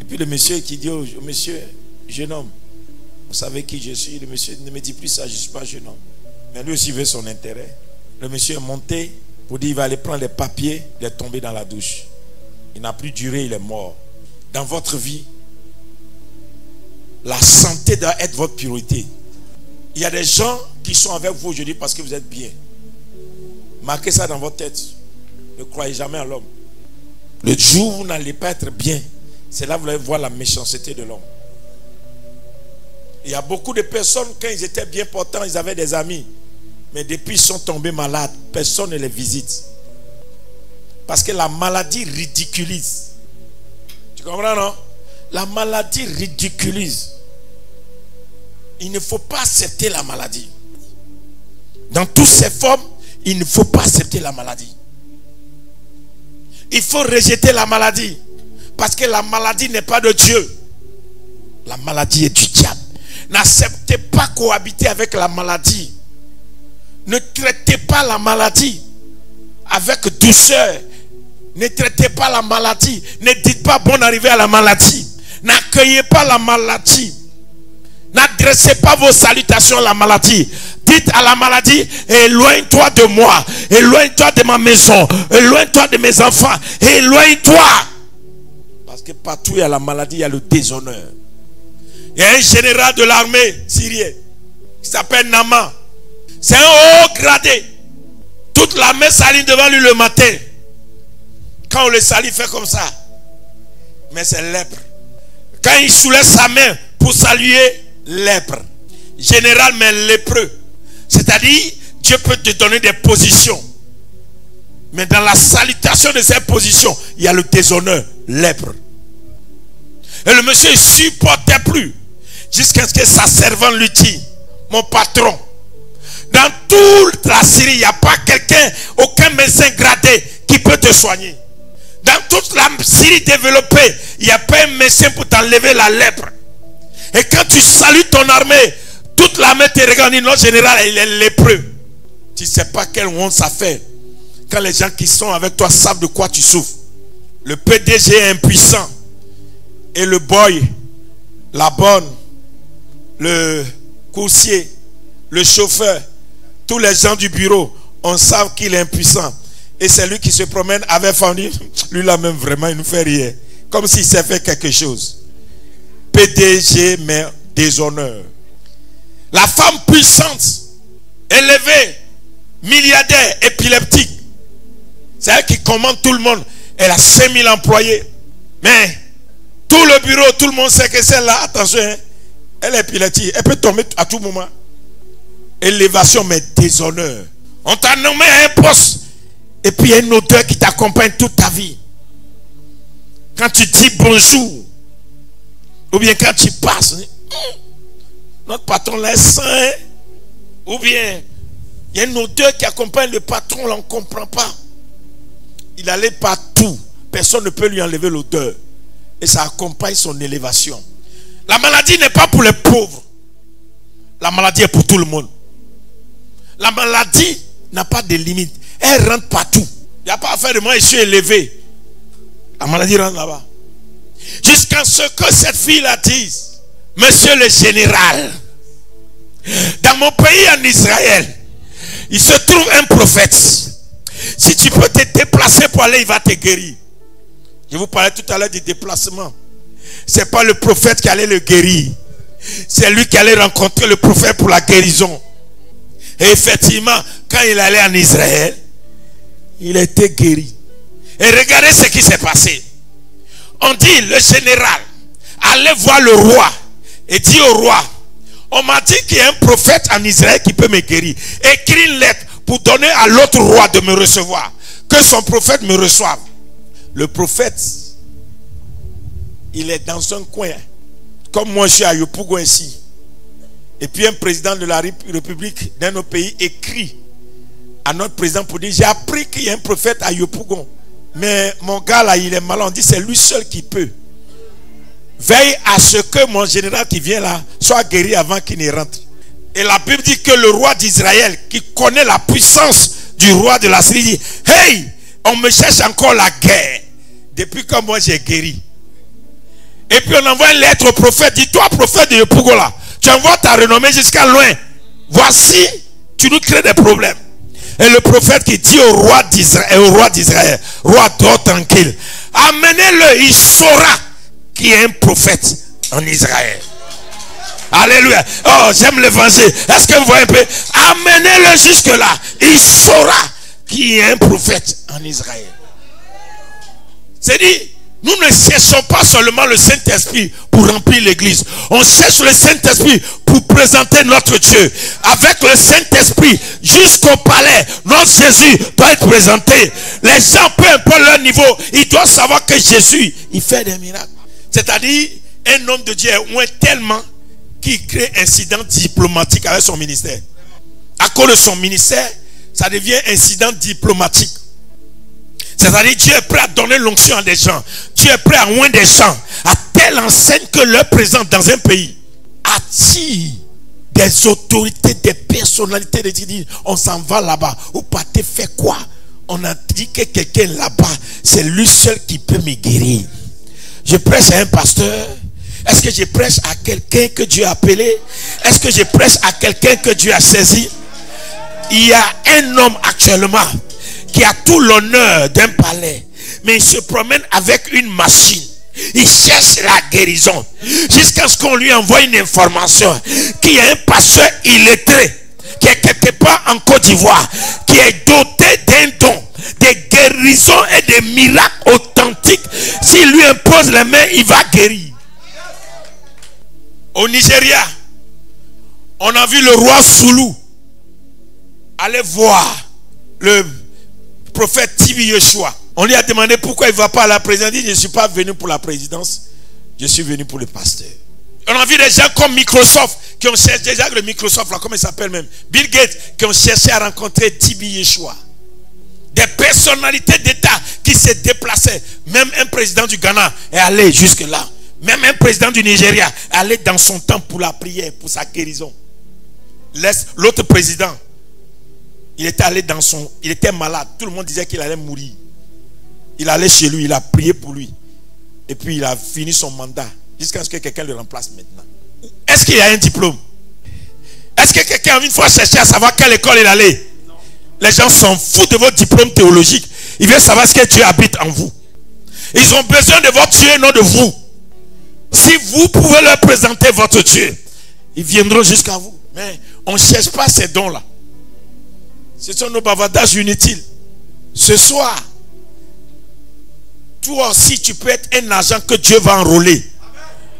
Et puis le monsieur qui dit: oh, monsieur, jeune homme, vous savez qui je suis? Le monsieur ne me dit plus ça, je ne suis pas jeune homme. Mais lui aussi veut son intérêt. Le monsieur est monté pour dire: il va aller prendre les papiers. Il est tombé dans la douche. Il n'a plus duré, il est mort. Dans votre vie, la santé doit être votre priorité. Il y a des gens qui sont avec vous aujourd'hui parce que vous êtes bien. Marquez ça dans votre tête. Ne croyez jamais à l'homme. Le jour où vous n'allez pas être bien, c'est là que vous allez voir la méchanceté de l'homme. Il y a beaucoup de personnes, quand ils étaient bien portants, ils avaient des amis. Mais depuis ils sont tombés malades, personne ne les visite. Parce que la maladie ridiculise. Tu comprends, non? La maladie ridiculise. Il ne faut pas accepter la maladie. Dans toutes ses formes, il ne faut pas accepter la maladie. Il faut rejeter la maladie. Parce que la maladie n'est pas de Dieu. La maladie est du diable. N'acceptez pas cohabiter avec la maladie. Ne traitez pas la maladie avec douceur. Ne traitez pas la maladie. Ne dites pas bonne arrivée à la maladie. N'accueillez pas la maladie. N'adressez pas vos salutations à la maladie. Dites à la maladie: éloigne-toi de moi. Éloigne-toi de ma maison. Éloigne-toi de mes enfants. Éloigne-toi. Parce que partout où il y a la maladie, il y a le déshonneur. Il y a un général de l'armée syrienne qui s'appelle Naaman. C'est un haut gradé. Toute l'armée s'aligne devant lui le matin. Quand on le salue, il fait comme ça. Mais c'est lèpre. Quand il soulève sa main pour saluer, lèpre. Général, mais lépreux. C'est-à-dire, Dieu peut te donner des positions. Mais dans la salutation de ces positions, il y a le déshonneur, lèpre. Et le monsieur ne supportait plus. Jusqu'à ce que sa servante lui dise: mon patron, dans toute la Syrie, il n'y a pas quelqu'un, aucun médecin gradé qui peut te soigner. Dans toute la Syrie développée, il n'y a pas un médecin pour t'enlever la lèpre. Et quand tu salues ton armée, toute l'armée te regarde et dit: notre général, il est lépreux. Tu ne sais pas quelle honte ça fait quand les gens qui sont avec toi savent de quoi tu souffres. Le PDG est impuissant. Et le boy, la bonne, le coursier, le chauffeur, tous les gens du bureau, on sait qu'il est impuissant. Et c'est lui qui se promène avec famille. Lui là même vraiment, il nous fait rire. Comme s'il s'est fait quelque chose. PDG, mais déshonneur. La femme puissante, élevée, milliardaire, épileptique. C'est elle qui commande tout le monde. Elle a 5000 employés. Mais tout le bureau, tout le monde sait que celle-là, attention, hein, elle est épileptique. Elle peut tomber à tout moment. Élévation, mais déshonneur. On t'a nommé à un poste. Et puis il y a une odeur qui t'accompagne toute ta vie. Quand tu dis bonjour, ou bien quand tu passes, notre patron là est sain, hein? Ou bien il y a une odeur qui accompagne le patron là, on ne comprend pas. Il allait partout, personne ne peut lui enlever l'odeur. Et ça accompagne son élévation. La maladie n'est pas pour les pauvres. La maladie est pour tout le monde. La maladie n'a pas de limite. Elle rentre partout. Il n'y a pas à faire de moi, je suis élevé. La maladie rentre là-bas. Jusqu'à ce que cette fille-là dise: monsieur le général, dans mon pays en Israël, il se trouve un prophète. Si tu peux te déplacer pour aller, il va te guérir. Je vous parlais tout à l'heure du déplacement. Ce n'est pas le prophète qui allait le guérir. C'est lui qui allait rencontrer le prophète pour la guérison. Et effectivement, quand il allait en Israël, il a été guéri. Et regardez ce qui s'est passé. On dit, le général allait voir le roi et dit au roi, on m'a dit qu'il y a un prophète en Israël qui peut me guérir. Écris une lettre pour donner à l'autre roi de me recevoir. Que son prophète me reçoive. Le prophète, il est dans un coin. Comme moi je suis à Yopougon ici. Et puis un président de la République d'un autre pays écrit à notre président pour dire, j'ai appris qu'il y a un prophète à Yopougon. Mais mon gars là, il est malade. On dit, c'est lui seul qui peut. Veille à ce que mon général qui vient là soit guéri avant qu'il ne rentre. Et la Bible dit que le roi d'Israël, qui connaît la puissance du roi de la Syrie, dit, hey, on me cherche encore la guerre. Depuis que moi j'ai guéri. Et puis on envoie une lettre au prophète. Dit, toi prophète de Yopougon là, tu envoies ta renommée jusqu'à loin. Voici, tu nous crées des problèmes. Et le prophète qui dit au roi d'Israël, roi, dors tranquille, amenez-le, il saura qu'il y a un prophète en Israël. Alléluia. Oh, j'aime l'évangile. Est-ce que vous voyez un peu? Amenez-le jusque là. Il saura qu'il y a un prophète en Israël. C'est dit, nous ne cherchons pas seulement le Saint-Esprit pour remplir l'église. On cherche le Saint-Esprit pour présenter notre Dieu. Avec le Saint-Esprit, jusqu'au palais, notre Jésus doit être présenté. Les gens, peu importe leur niveau, ils doivent savoir que Jésus, il fait des miracles. C'est-à-dire, un homme de Dieu est loin tellement qu'il crée incident diplomatique avec son ministère. À cause de son ministère, ça devient incident diplomatique. C'est-à-dire, Dieu est prêt à donner l'onction à des gens. Dieu est prêt à oindre des gens à telle enseigne que leur présence dans un pays attire des autorités, des personnalités de dire, on s'en va là-bas. Ou Pathé fait quoi? On a dit que quelqu'un là-bas, c'est lui seul qui peut me guérir. Je prêche à un pasteur. Est-ce que je prêche à quelqu'un que Dieu a appelé? Est-ce que je prêche à quelqu'un que Dieu a saisi? Il y a un homme actuellement qui a tout l'honneur d'un palais, mais il se promène avec une machine. Il cherche la guérison jusqu'à ce qu'on lui envoie une information qu'il y a un pasteur illettré qui est quelque part en Côte d'Ivoire, qui est doté d'un don, des guérisons et des miracles authentiques. S'il lui impose les mains, il va guérir. Au Nigeria, on a vu le roi Soulou aller voir le prophète Tibi Yeshua. On lui a demandé pourquoi il ne va pas à la présidence. Il dit, je ne suis pas venu pour la présidence, je suis venu pour le pasteur. On a vu des gens comme Microsoft qui ont cherché, déjà le Microsoft là, comment il s'appelle même, Bill Gates, qui ont cherché à rencontrer Tibi Yeshua. Des personnalités d'État qui se déplaçaient. Même un président du Ghana est allé jusque là. Même un président du Nigeria est allé dans son temple pour la prière, pour sa guérison. L'autre président, il était allé dans son... Il était malade. Tout le monde disait qu'il allait mourir. Il allait chez lui, il a prié pour lui. Et puis il a fini son mandat. Jusqu'à ce que quelqu'un le remplace maintenant. Est-ce qu'il y a un diplôme? Est-ce que quelqu'un a une fois cherché à savoir quelle école il allait? Non. Les gens s'en foutent de votre diplôme théologique. Ils veulent savoir ce que Dieu habite en vous. Ils ont besoin de votre Dieu et non de vous. Si vous pouvez leur présenter votre Dieu, ils viendront jusqu'à vous. Mais on ne cherche pas ces dons-là. Ce sont nos bavardages inutiles. Ce soir, toi aussi, tu peux être un agent que Dieu va enrôler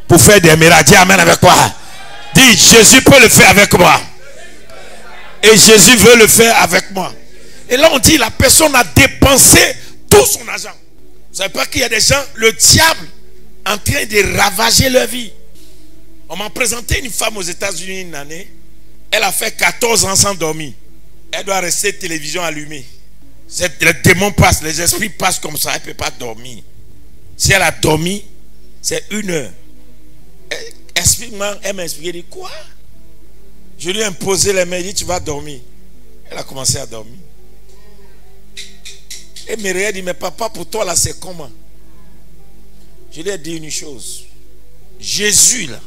pour faire des miracles. Dis amen avec quoi? Dis, Jésus peut le faire avec moi. Et Jésus veut le faire avec moi. Et là, on dit, la personne a dépensé tout son argent. Vous savez pas qu'il y a des gens, le diable, en train de ravager leur vie. On m'a présenté une femme aux États-Unis une année. Elle a fait 14 ans sans dormir. Elle doit rester télévision allumée. Les démons passent, les esprits passent comme ça. Elle ne peut pas dormir. Si elle a dormi, c'est 1 heure. Elle m'a expliqué, elle dit quoi? Je lui ai imposé les mains, elle dit tu vas dormir. Elle a commencé à dormir. Elle me regarde, dit mais papa, pour toi là c'est comment? Je lui ai dit une chose. Jésus là,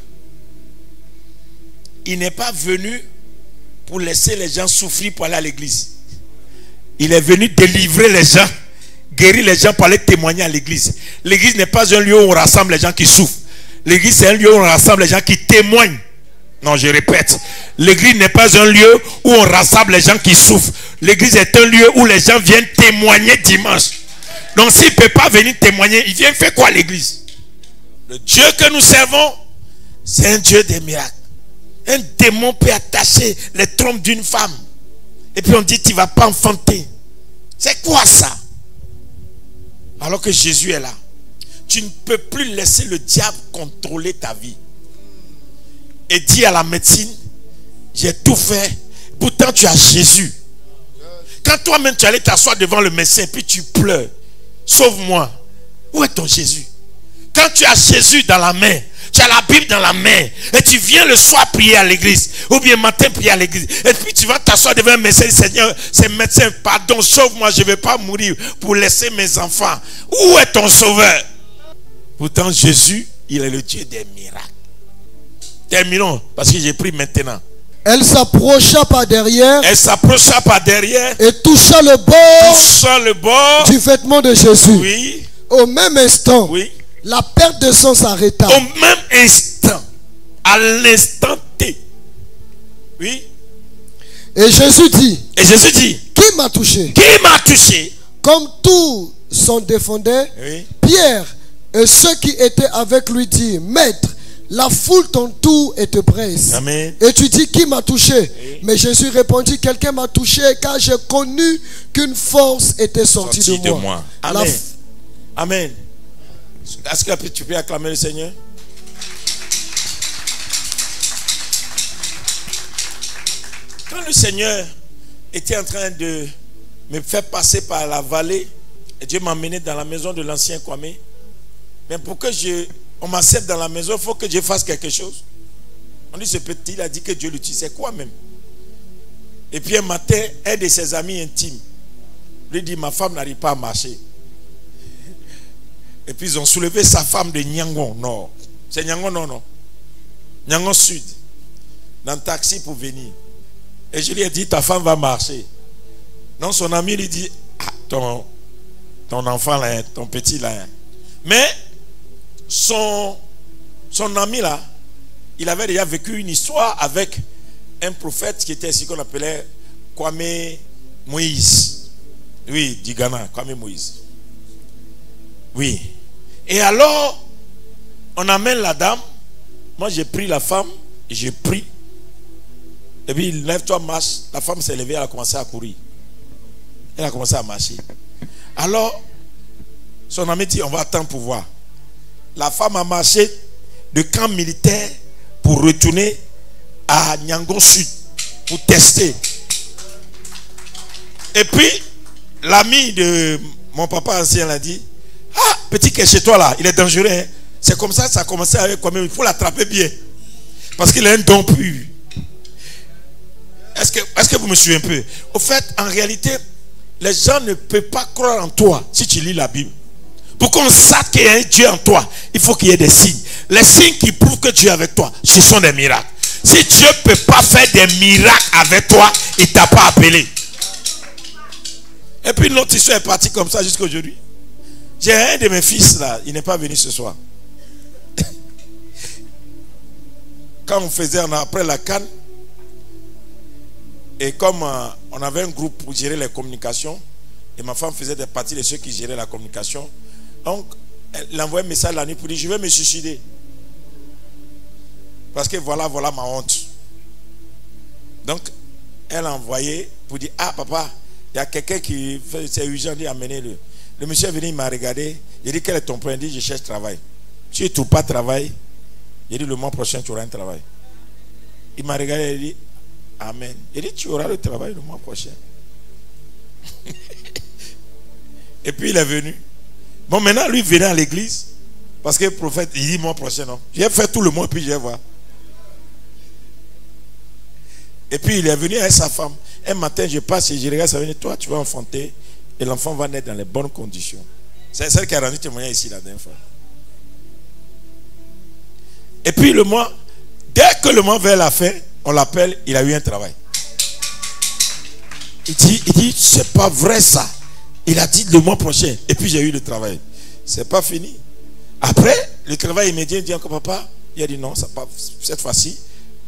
il n'est pas venu pour laisser les gens souffrir pour aller à l'église. Il est venu délivrer les gens, guérir les gens pour aller témoigner à l'église. L'église n'est pas un lieu où on rassemble les gens qui souffrent. L'église c'est un lieu où on rassemble les gens qui témoignent. Non, je répète. L'église n'est pas un lieu où on rassemble les gens qui souffrent. L'église est un lieu où les gens viennent témoigner dimanche. Donc s'il ne peut pas venir témoigner, il vient faire quoi à l'église? Le Dieu que nous servons, c'est un Dieu des miracles. Un démon peut attacher les trompes d'une femme. Et puis on dit, tu ne vas pas enfanter. C'est quoi ça? Alors que Jésus est là. Tu ne peux plus laisser le diable contrôler ta vie. Et dire à la médecine, j'ai tout fait. Pourtant tu as Jésus. Quand toi-même tu allais t'asseoir devant le médecin et puis tu pleures. Sauve-moi. Où est ton Jésus? Quand tu as Jésus dans la main, tu as la Bible dans la main, et tu viens le soir prier à l'église, ou bien le matin prier à l'église, et puis tu vas t'asseoir devant un médecin, Seigneur, c'est médecin, pardon, sauve-moi, je ne vais pas mourir pour laisser mes enfants. Où est ton sauveur? Pourtant Jésus, il est le Dieu des miracles. Terminons, parce que j'ai pris maintenant. Elle s'approcha par derrière. Elle s'approcha par derrière. Et toucha le bord. Toucha le bord du vêtement de Jésus. Oui. Au même instant. Oui. La perte de sang s'arrêta. Au même instant. À l'instant T. Oui. Et Jésus dit. Et Jésus dit. Qui m'a touché? Qui m'a touché? Comme tous s'en défendaient, oui. Pierre et ceux qui étaient avec lui dirent, Maître, la foule t'entoure et te presse. Amen. Et tu dis, qui m'a touché? Oui. Mais Jésus répondit, quelqu'un m'a touché car j'ai connu qu'une force était sortie de moi. Amen. Amen. Est-ce que tu peux acclamer le Seigneur? Quand le Seigneur était en train de me faire passer par la vallée, et Dieu m'a emmené dans la maison de l'ancien Kwame, mais pour que on m'accepte dans la maison, il faut que Dieu fasse quelque chose. On dit, ce petit, il a dit que Dieu l'utilise. C'est quoi même? Et puis un matin, un de ses amis intimes lui dit, ma femme n'arrive pas à marcher. Et puis ils ont soulevé sa femme de Nyangon Nord. C'est Nyangon Nord, non? Nyangon Sud. Dans le taxi pour venir. Et je lui ai dit, ta femme va marcher. Non, son ami lui dit, ah, ton enfant là, ton petit là. Mais son ami là, il avait déjà vécu une histoire avec un prophète qui était ici qu'on appelait Kwame Moïse. Oui, du Ghana, Kwame Moïse. Oui. Et alors, on amène la dame. Moi, j'ai pris la femme, j'ai pris. Et puis, lève-toi, marche. La femme s'est levée, elle a commencé à courir. Elle a commencé à marcher. Alors, son ami dit, on va attendre pour voir. La femme a marché de camp militaire pour retourner à Nyangon Sud pour tester. Et puis, l'ami de mon papa ancien l'a dit, ah, petit qui est chez toi là, il est dangereux. Hein? C'est comme ça a commencé avec quoi même. Il faut l'attraper bien. Parce qu'il a un don pur. Est-ce que vous me suivez un peu? Au fait, en réalité, les gens ne peuvent pas croire en toi si tu lis la Bible. Pour qu'on sache qu'il y a un Dieu en toi, il faut qu'il y ait des signes. Les signes qui prouvent que Dieu est avec toi, ce sont des miracles. Si Dieu ne peut pas faire des miracles avec toi, il ne t'a pas appelé. Et puis notre histoire est partie comme ça jusqu'à aujourd'hui. J'ai un de mes fils là, il n'est pas venu ce soir. Quand on faisait, après la CAN, et comme on avait un groupe pour gérer les communications, et ma femme faisait partie de ceux qui géraient la communication, donc elle envoyait un message la nuit pour dire, je vais me suicider. Parce que voilà ma honte. Donc, elle a envoyé pour dire, ah papa, il y a quelqu'un qui fait, c'est urgent, dit amenez-le. Le monsieur est venu, il m'a regardé, il dit, quel est ton point? Il dit, je cherche travail. Si tu ne trouves pas de travail, il dit, le mois prochain, tu auras un travail. Il m'a regardé, il dit, amen. Il dit, tu auras le travail le mois prochain. Et puis il est venu. Bon, maintenant, lui, venait à l'église. Parce que le prophète, il dit, mois prochain, non. J'ai fait tout le mois, puis je vais voir. Et puis il est venu avec sa femme. Un matin, je passe et je regarde, ça veut dire, toi, tu vas enfanter. Et l'enfant va naître dans les bonnes conditions. C'est celle qui a rendu témoignage ici la dernière fois. Et puis le mois, dès que le mois vers la fin, on l'appelle, il a eu un travail. Il dit, c'est pas vrai ça. Il a dit le mois prochain. Et puis j'ai eu le travail. C'est pas fini. Après, le travail immédiat, il dit encore, papa, il a dit non, ça pas, cette fois-ci,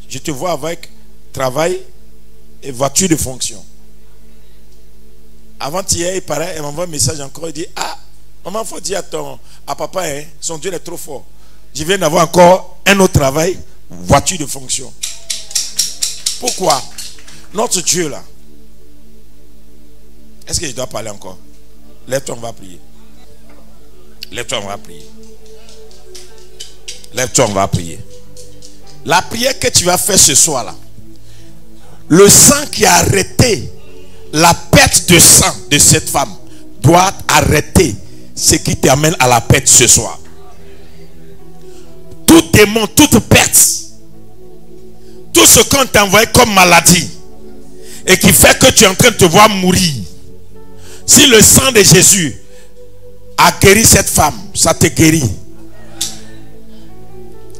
je te vois avec travail et voiture de fonction. Avant-hier, il paraît, elle m'envoie un message encore, il dit, ah, Maman, il faut dire à papa, hein, son Dieu est trop fort. Je viens d'avoir encore un autre travail, voiture de fonction. Pourquoi? Notre Dieu là. Est-ce que je dois parler encore? Lève-toi, on va prier. Lève-toi, on va prier. Lève-toi, on va prier. La prière que tu vas faire ce soir là, le sang qui a arrêté la perte de sang de cette femme doit arrêter ce qui t'amène à la perte ce soir. Tout démon, toute perte, tout ce qu'on t'a envoyé comme maladie et qui fait que tu es en train de te voir mourir, si le sang de Jésus a guéri cette femme, ça te guérit.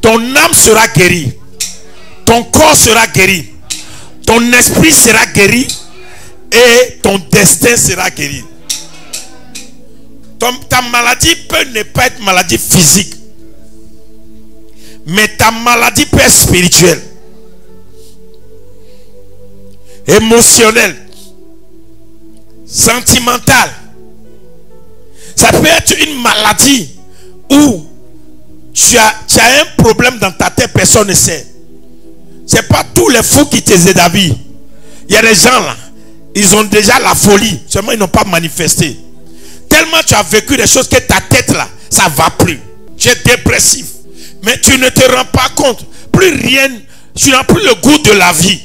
Ton âme sera guérie, ton corps sera guéri, ton esprit sera guéri et ton destin sera guéri. Ta maladie peut ne pas être maladie physique, mais ta maladie peut être spirituelle, émotionnelle, sentimentale. Ça peut être une maladie où tu as un problème dans ta tête, personne ne sait. C'est pas tous les fous qui te déshabillent. Il y a des gens là, ils ont déjà la folie, seulement ils n'ont pas manifesté. Tellement tu as vécu des choses que ta tête là, ça va plus. Tu es dépressif, mais tu ne te rends pas compte. Plus rien, tu n'as plus le goût de la vie,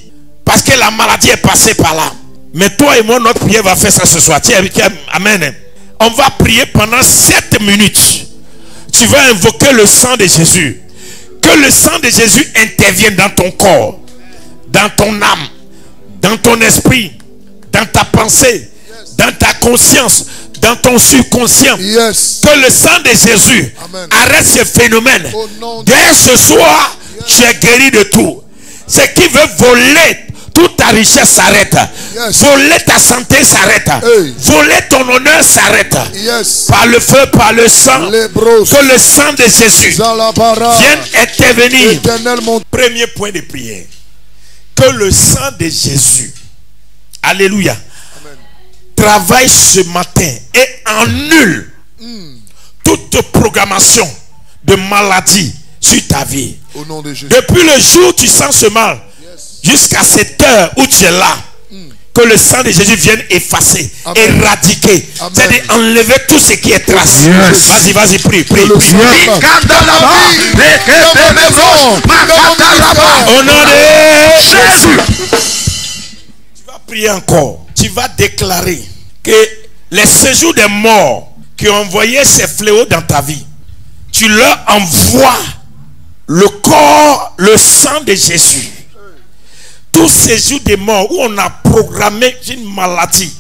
parce que la maladie est passée par là. Mais toi et moi, notre prière va faire ça ce soir. Amen. On va prier pendant 7 minutes. Tu vas invoquer le sang de Jésus. Que le sang de Jésus intervienne dans ton corps, dans ton âme, dans ton esprit, dans ta pensée, dans ta conscience, dans ton subconscient. Que le sang de Jésus arrête ce phénomène. Dès ce soir, tu es guéri de tout. Ce qui veut voler toute ta richesse s'arrête. Voler ta santé s'arrête. Voler ton honneur s'arrête. Par le feu, par le sang. Que le sang de Jésus vienne intervenir. Premier point de prière. Que le sang de Jésus, alléluia, travaille ce matin et annule toute programmation de maladie sur ta vie. Au nom de Jésus. Depuis le jour où tu sens ce mal, jusqu'à cette heure où tu es là, que le sang de Jésus vienne effacer, éradiquer, c'est-à-dire enlever tout ce qui est trace. Vas-y, vas-y, prie, prie. Au nom de Jésus. Tu vas prier encore. Tu vas déclarer que les séjours des morts qui ont envoyé ces fléaux dans ta vie, tu leur envoies le corps, le sang de Jésus. Tous ces jours des morts où on a programmé une maladie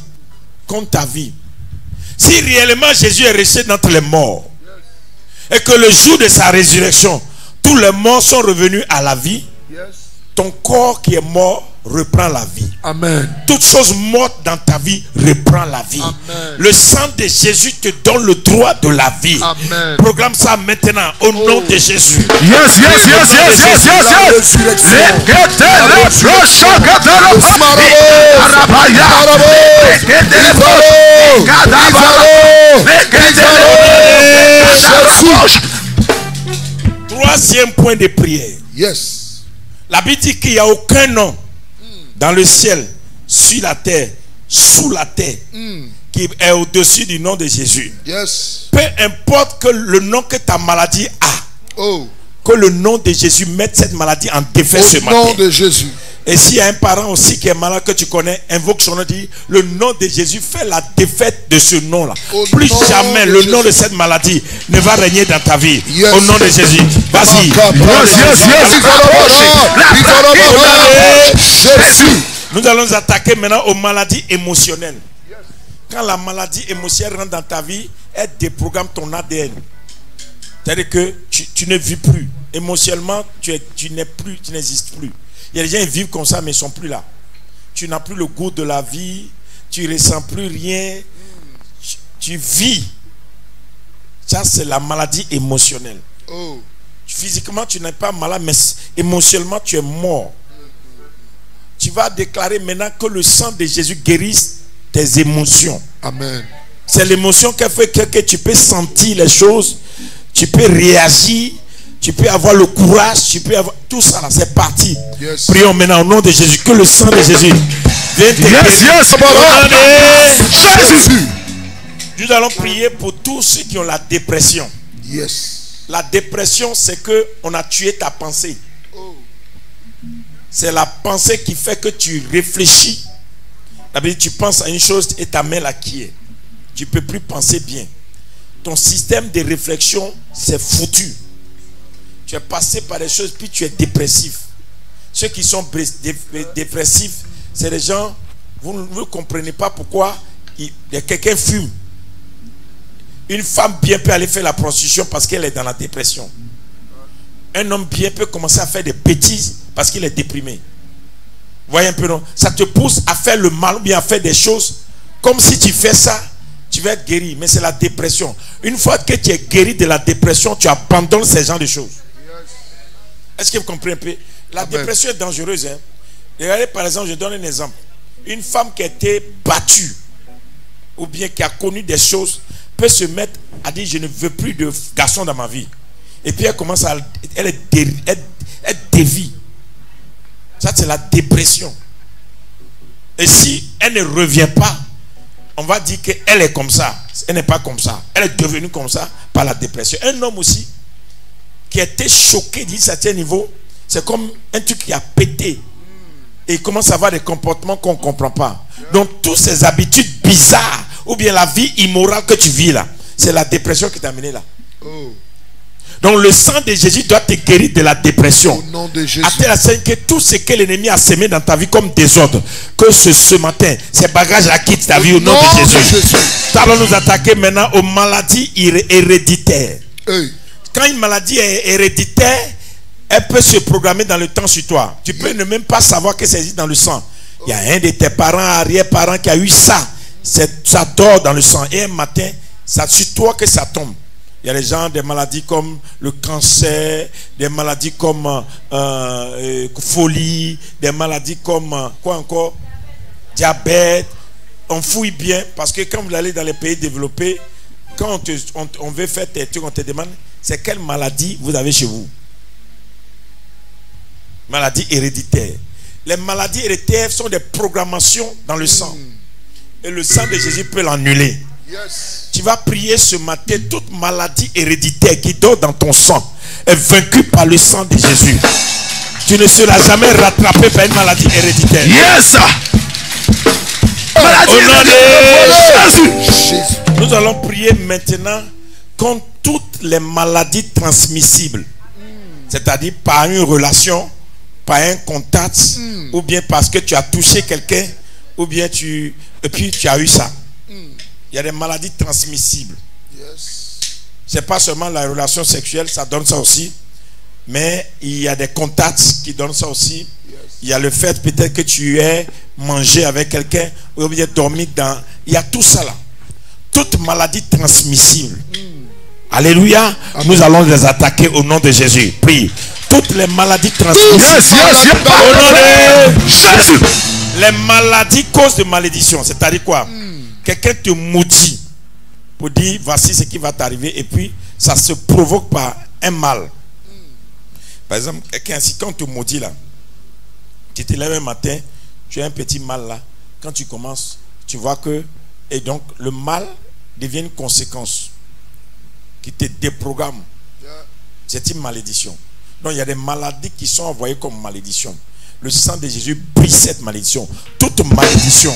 contre ta vie, si réellement Jésus est resté d'entre les morts et que le jour de sa résurrection, tous les morts sont revenus à la vie, ton corps qui est mort reprend la vie. Amen. Toute chose morte dans ta vie reprend la vie. Amen. Le sang de Jésus te donne le droit de la vie. Amen. Programme ça maintenant au nom de Jésus. Yes. Troisième point de prière. Yes. La Bible dit qu'il n'y a aucun nom dans le ciel, sur la terre, sous la terre, qui est au-dessus du nom de Jésus. Yes. Peu importe que le nom que ta maladie a, que le nom de Jésus mette cette maladie en défaite ce matin. Au nom de Jésus. Et s'il y a un parent aussi qui est malade que tu connais, invoque son nom, dit le nom de Jésus fait la défaite de ce nom-là. Plus jamais le nom de cette maladie ne va régner dans ta vie. Au nom de Jésus. Vas-y. Nous allons attaquer maintenant aux maladies émotionnelles. Quand la maladie émotionnelle rentre dans ta vie, elle déprogramme ton ADN. C'est-à-dire que tu ne vis plus. Émotionnellement, tu n'existes plus. Il y a des gens qui vivent comme ça mais ils ne sont plus là. Tu n'as plus le goût de la vie. Tu ne ressens plus rien. Tu vis. Ça c'est la maladie émotionnelle. Physiquement tu n'es pas malade mais émotionnellement tu es mort. Tu vas déclarer maintenant que le sang de Jésus guérisse tes émotions. Amen. C'est l'émotion qui fait que tu peux sentir les choses, tu peux réagir, tu peux avoir le courage, tu peux avoir tout ça là, c'est parti. Yes. Prions maintenant au nom de Jésus, que le sang de Jésus vienne te Jésus. Nous allons prier pour tous ceux qui ont la dépression. Yes. La dépression, c'est que on a tué ta pensée. Oh. C'est la pensée qui fait que tu réfléchis. D'habitude, tu penses à une chose et ta main là qui est. Tu ne peux plus penser bien. Ton système de réflexion, c'est foutu. Tu es passé par des choses, puis tu es dépressif. Ceux qui sont dépressifs, c'est les gens, vous ne comprenez pas pourquoi quelqu'un fume. Une femme bien peut aller faire la prostitution parce qu'elle est dans la dépression. Un homme bien peut commencer à faire des bêtises parce qu'il est déprimé. Voyez un peu, non? Ça te pousse à faire le mal ou bien à faire des choses comme si tu fais ça, tu vas être guéri. Mais c'est la dépression. Une fois que tu es guéri de la dépression, tu abandonnes ces genres de choses. Est-ce que vous comprenez un peu? La dépression est dangereuse. Hein? Regardez par exemple, je donne un exemple. Une femme qui a été battue ou bien qui a connu des choses peut se mettre à dire je ne veux plus de garçon dans ma vie. Et puis elle commence à... Elle dévie. Ça c'est la dépression. Et si elle ne revient pas, on va dire qu'elle est comme ça. Elle n'est pas comme ça. Elle est devenue comme ça par la dépression. Un homme aussi qui a été choqué d'un certain niveau, c'est comme un truc qui a pété. Et il commence à avoir des comportements qu'on ne comprend pas. Donc toutes ces habitudes bizarres ou bien la vie immorale que tu vis là, c'est la dépression qui t'a amené là. Oh. Donc le sang de Jésus doit te guérir de la dépression. Au nom de Jésus. À tel point que tout ce que l'ennemi a sémé dans ta vie comme désordre, que ce matin, ces bagages-là quittent ta vie au nom de Jésus. Nous allons nous attaquer maintenant aux maladies héréditaires. Hey. Quand une maladie est héréditaire, elle peut se programmer dans le temps sur toi. Tu peux ne même pas savoir que ça existe dans le sang. Il y a un de tes parents, arrière-parents qui a eu ça. Ça dort dans le sang. Et un matin, c'est sur toi que ça tombe. Il y a des gens, des maladies comme le cancer, des maladies comme folie, des maladies comme quoi encore? Diabète. On fouille bien parce que quand vous allez dans les pays développés, quand on veut faire tes trucs, on te demande c'est quelle maladie vous avez chez vous. Maladie héréditaire. Les maladies héréditaires sont des programmations dans le sang. Et le sang de Jésus peut l'annuler. Yes. Tu vas prier ce matin, toute maladie héréditaire qui dort dans ton sang est vaincue par le sang de Jésus. Tu ne seras jamais rattrapé par une maladie héréditaire. Yes. Au nom de Jésus. Nous allons prier maintenant contre toutes les maladies transmissibles. C'est-à-dire par une relation, par un contact, ou bien parce que tu as touché quelqu'un, ou bien et puis tu as eu ça. Il y a des maladies transmissibles. Yes. C'est pas seulement la relation sexuelle, ça donne ça aussi. Mais il y a des contacts qui donnent ça aussi. Yes. Il y a le fait peut-être que tu aies mangé avec quelqu'un, ou bien dormi dans... Il y a tout ça là. Toute maladie transmissible. Alléluia. Amen. Nous allons les attaquer au nom de Jésus. Prie. Toutes les maladies transmissibles. Au nom de Jésus. Les maladies cause de malédiction. C'est-à-dire quoi? Quelqu'un te maudit pour dire voici ce qui va t'arriver et puis ça se provoque par un mal. Par exemple, quand on te maudit là, tu te lèves un matin, tu as un petit mal là. Quand tu commences, tu vois que... Et donc le mal devient une conséquence qui te déprogramme. C'est une malédiction. Donc il y a des maladies qui sont envoyées comme malédiction. Le sang de Jésus brise cette malédiction. Toute malédiction,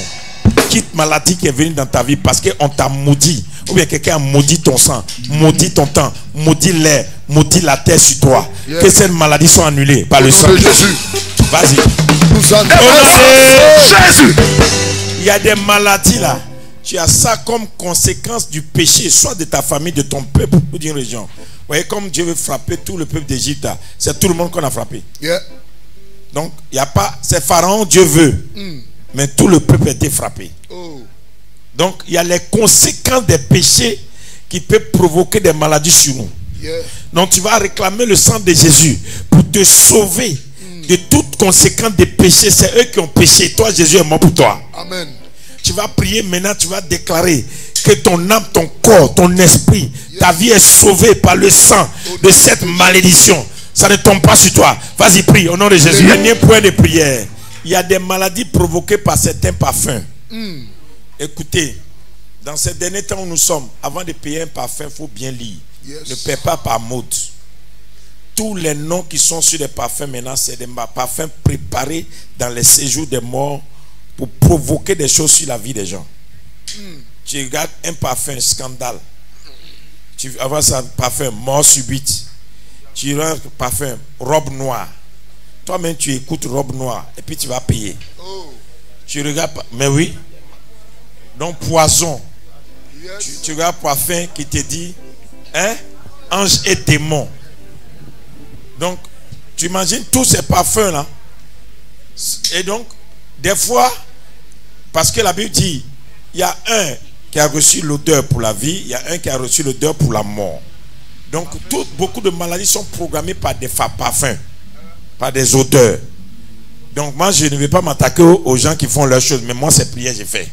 quitte maladie qui est venue dans ta vie parce qu'on t'a maudit, ou bien quelqu'un a maudit ton sang, maudit ton temps, maudit l'air, maudit la terre sur toi. Que ces maladies soient annulées par le sang de Jésus. Vas-y. Jésus. Il y a des maladies là. Tu as ça comme conséquence du péché, soit de ta famille, de ton peuple ou d'une région. Vous voyez, comme Dieu veut frapper tout le peuple d'Égypte, c'est tout le monde qu'on a frappé. Yeah. Donc, il n'y a pas, c'est Pharaon, Dieu veut. Mais tout le peuple a été frappé. Oh. Donc, il y a les conséquences des péchés qui peuvent provoquer des maladies sur nous. Yeah. Donc, tu vas réclamer le sang de Jésus pour te sauver de toutes conséquences des péchés. C'est eux qui ont péché. Toi, Jésus est mort pour toi. Amen. Tu vas prier maintenant, tu vas déclarer que que ton âme, ton corps, ton esprit, ta vie est sauvée par le sang de cette malédiction. Ça ne tombe pas sur toi. Vas-y, prie au nom de Jésus. Dernier point de prière. Il y a des maladies provoquées par certains parfums. Écoutez, dans ces derniers temps où nous sommes, avant de payer un parfum, il faut bien lire. Ne paie pas par mode. Tous les noms qui sont sur les parfums maintenant, c'est des parfums préparés dans les séjours des morts pour provoquer des choses sur la vie des gens. Tu regardes un parfum scandale. Tu vois ça, parfum mort subite. Tu regardes un parfum robe noire. Toi-même tu écoutes robe noire et puis tu vas payer. Tu regardes, mais oui. Donc poison. Tu regardes parfum qui te dit, hein, ange et démon. Donc, tu imagines tous ces parfums-là. Et donc, des fois, parce que la Bible dit, il y a un qui a reçu l'odeur pour la vie, il y a un qui a reçu l'odeur pour la mort. Donc, beaucoup de maladies sont programmées par des parfums, par des odeurs. Donc, moi, je ne vais pas m'attaquer aux gens qui font leurs choses, mais moi, ces prières, j'ai fait.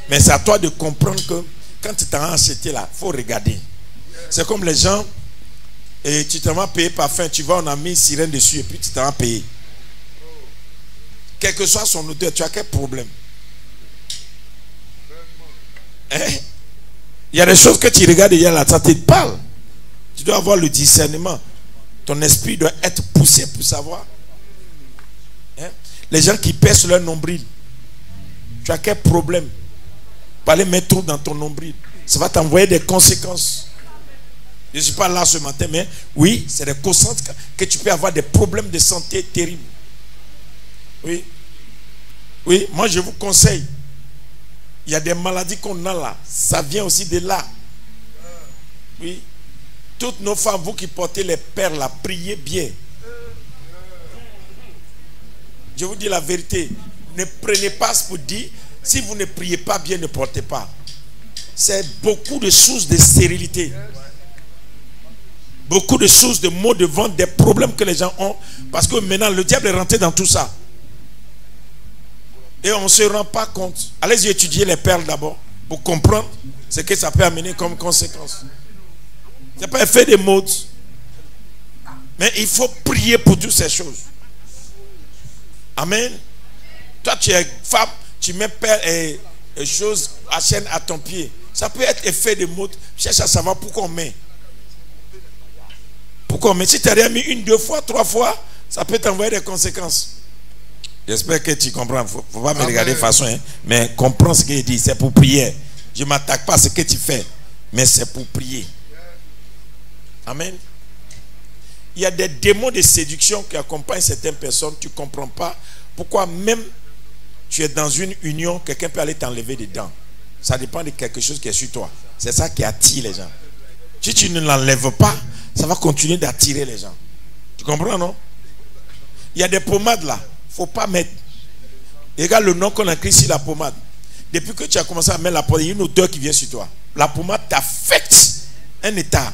Mais c'est à toi de comprendre que quand tu t'en as acheté là, il faut regarder. C'est comme les gens... Et tu t'en vas payer parfum, tu vas, on a mis sirène dessus et puis tu t'en vas payer. Quel que soit son odeur, tu as quel problème? Il y a des choses que tu regardes et il y a la tête, te parle. Tu dois avoir le discernement. Ton esprit doit être poussé pour savoir. Les gens qui pèsent leur nombril, tu as quel problème? Pas aller mettre trop dans ton nombril. Ça va t'envoyer des conséquences. Je ne suis pas là ce matin, mais oui, c'est des conséquences que tu peux avoir des problèmes de santé terribles. Oui. Oui, moi je vous conseille. Il y a des maladies qu'on a là. Ça vient aussi de là. Oui. Toutes nos femmes, vous qui portez les perles là, priez bien. Je vous dis la vérité. Ne prenez pas pour dire, si vous ne priez pas bien, ne portez pas. C'est beaucoup de sources de stérilité. Beaucoup de sources de maux de ventre, des problèmes que les gens ont. Parce que maintenant, le diable est rentré dans tout ça. Et on ne se rend pas compte. Allez-y étudier les perles d'abord. Pour comprendre ce que ça peut amener comme conséquence. Ce n'est pas un fait de mode. Mais il faut prier pour toutes ces choses. Amen. Toi, tu es femme, tu mets perles et choses à chaîne à ton pied. Ça peut être effet de mode. Cherche à savoir pourquoi on met. Pourquoi? Mais si tu n'as rien mis 1, 2 fois, 3 fois, ça peut t'envoyer des conséquences. J'espère que tu comprends. Il ne faut pas me regarder de façon, hein, mais comprends ce qu'il dit. C'est pour prier. Je ne m'attaque pas à ce que tu fais, mais c'est pour prier. Amen. Il y a des démons de séduction qui accompagnent certaines personnes. Tu ne comprends pas pourquoi même tu es dans une union, quelqu'un peut aller t'enlever dedans. Ça dépend de quelque chose qui est sur toi. C'est ça qui attire les gens. Si tu ne l'enlèves pas, ça va continuer d'attirer les gens. Tu comprends, non? Il y a des pommades là. Il ne faut pas mettre. Regarde le nom qu'on a écrit sur la pommade. Depuis que tu as commencé à mettre la pommade, il y a une odeur qui vient sur toi. La pommade t'affecte un état.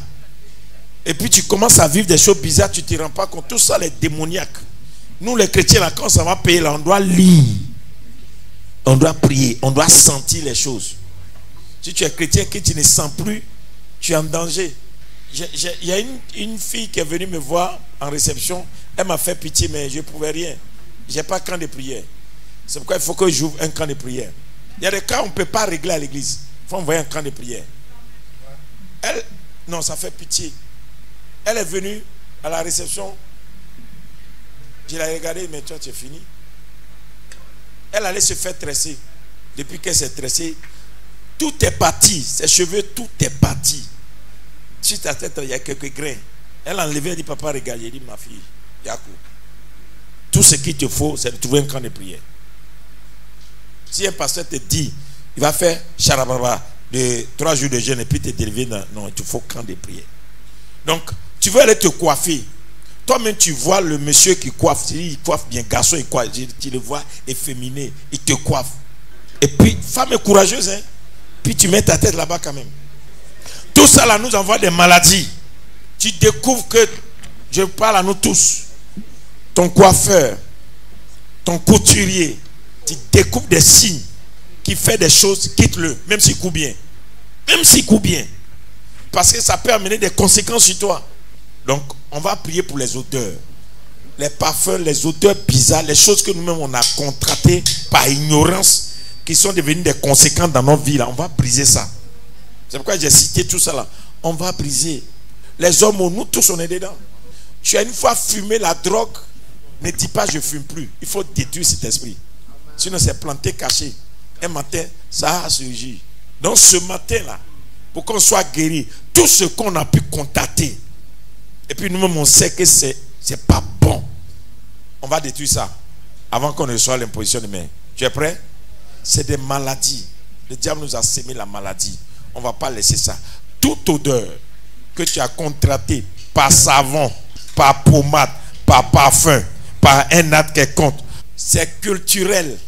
Et puis tu commences à vivre des choses bizarres, tu ne te rends pas compte. Tout ça, les démoniaques. Nous, les chrétiens, là, quand ça va payer, là, on doit lire. On doit prier. On doit sentir les choses. Si tu es chrétien que tu ne sens plus, tu es en danger. Il y a une fille qui est venue me voir en réception. Elle m'a fait pitié, mais je ne pouvais rien. Je n'ai pas de camp de prière. C'est pourquoi il faut que j'ouvre un camp de prière. Il y a des cas où on ne peut pas régler à l'église. Il faut envoyer un camp de prière. Elle, non, ça fait pitié. Elle est venue à la réception. Je l'ai regardée, mais toi, tu es fini. Elle allait se faire tresser. Depuis qu'elle s'est tressée, tout est parti. Ses cheveux, tout est parti. Sur ta tête, il y a quelques grains. Elle a enlevé, elle dit, papa, regarde. Elle dit, ma fille, Yakou, tout ce qu'il te faut, c'est de trouver un camp de prière. Si un pasteur te dit, il va faire charababa de 3 jours de jeûne et puis te délivrer, non, il te faut un camp de prière. Donc, tu veux aller te coiffer. Toi-même, tu vois le monsieur qui coiffe. Il coiffe bien, garçon, il coiffe. Tu le vois efféminé, il te coiffe. Et puis, femme est courageuse, hein. Puis tu mets ta tête là-bas quand même. Tout ça là nous envoie des maladies. Tu découvres que, je parle à nous tous, ton coiffeur, ton couturier, tu découvres des signes qui fait des choses, quitte-le, même s'il court bien. Même s'il court bien. Parce que ça peut amener des conséquences sur toi. Donc, on va prier pour les odeurs. Les parfums, les odeurs bizarres, les choses que nous-mêmes on a contractées par ignorance, qui sont devenues des conséquences dans notre vie. Là. On va briser ça. C'est pourquoi j'ai cité tout ça là. On va briser. Les hommes, nous tous, on est dedans. Tu as une fois fumé la drogue, ne dis pas je fume plus. Il faut détruire cet esprit. Sinon, c'est planté, caché. Un matin, ça a surgi. Donc, ce matin-là, pour qu'on soit guéri, tout ce qu'on a pu contacter, et puis nous-mêmes, on sait que c'est pas bon. On va détruire ça avant qu'on ne reçoive l'imposition de main. Tu es prêt? C'est des maladies. Le diable nous a sémé la maladie. On ne va pas laisser ça. Toute odeur que tu as contractée par savon, par pommade, par parfum, par un acte quelconque, c'est culturel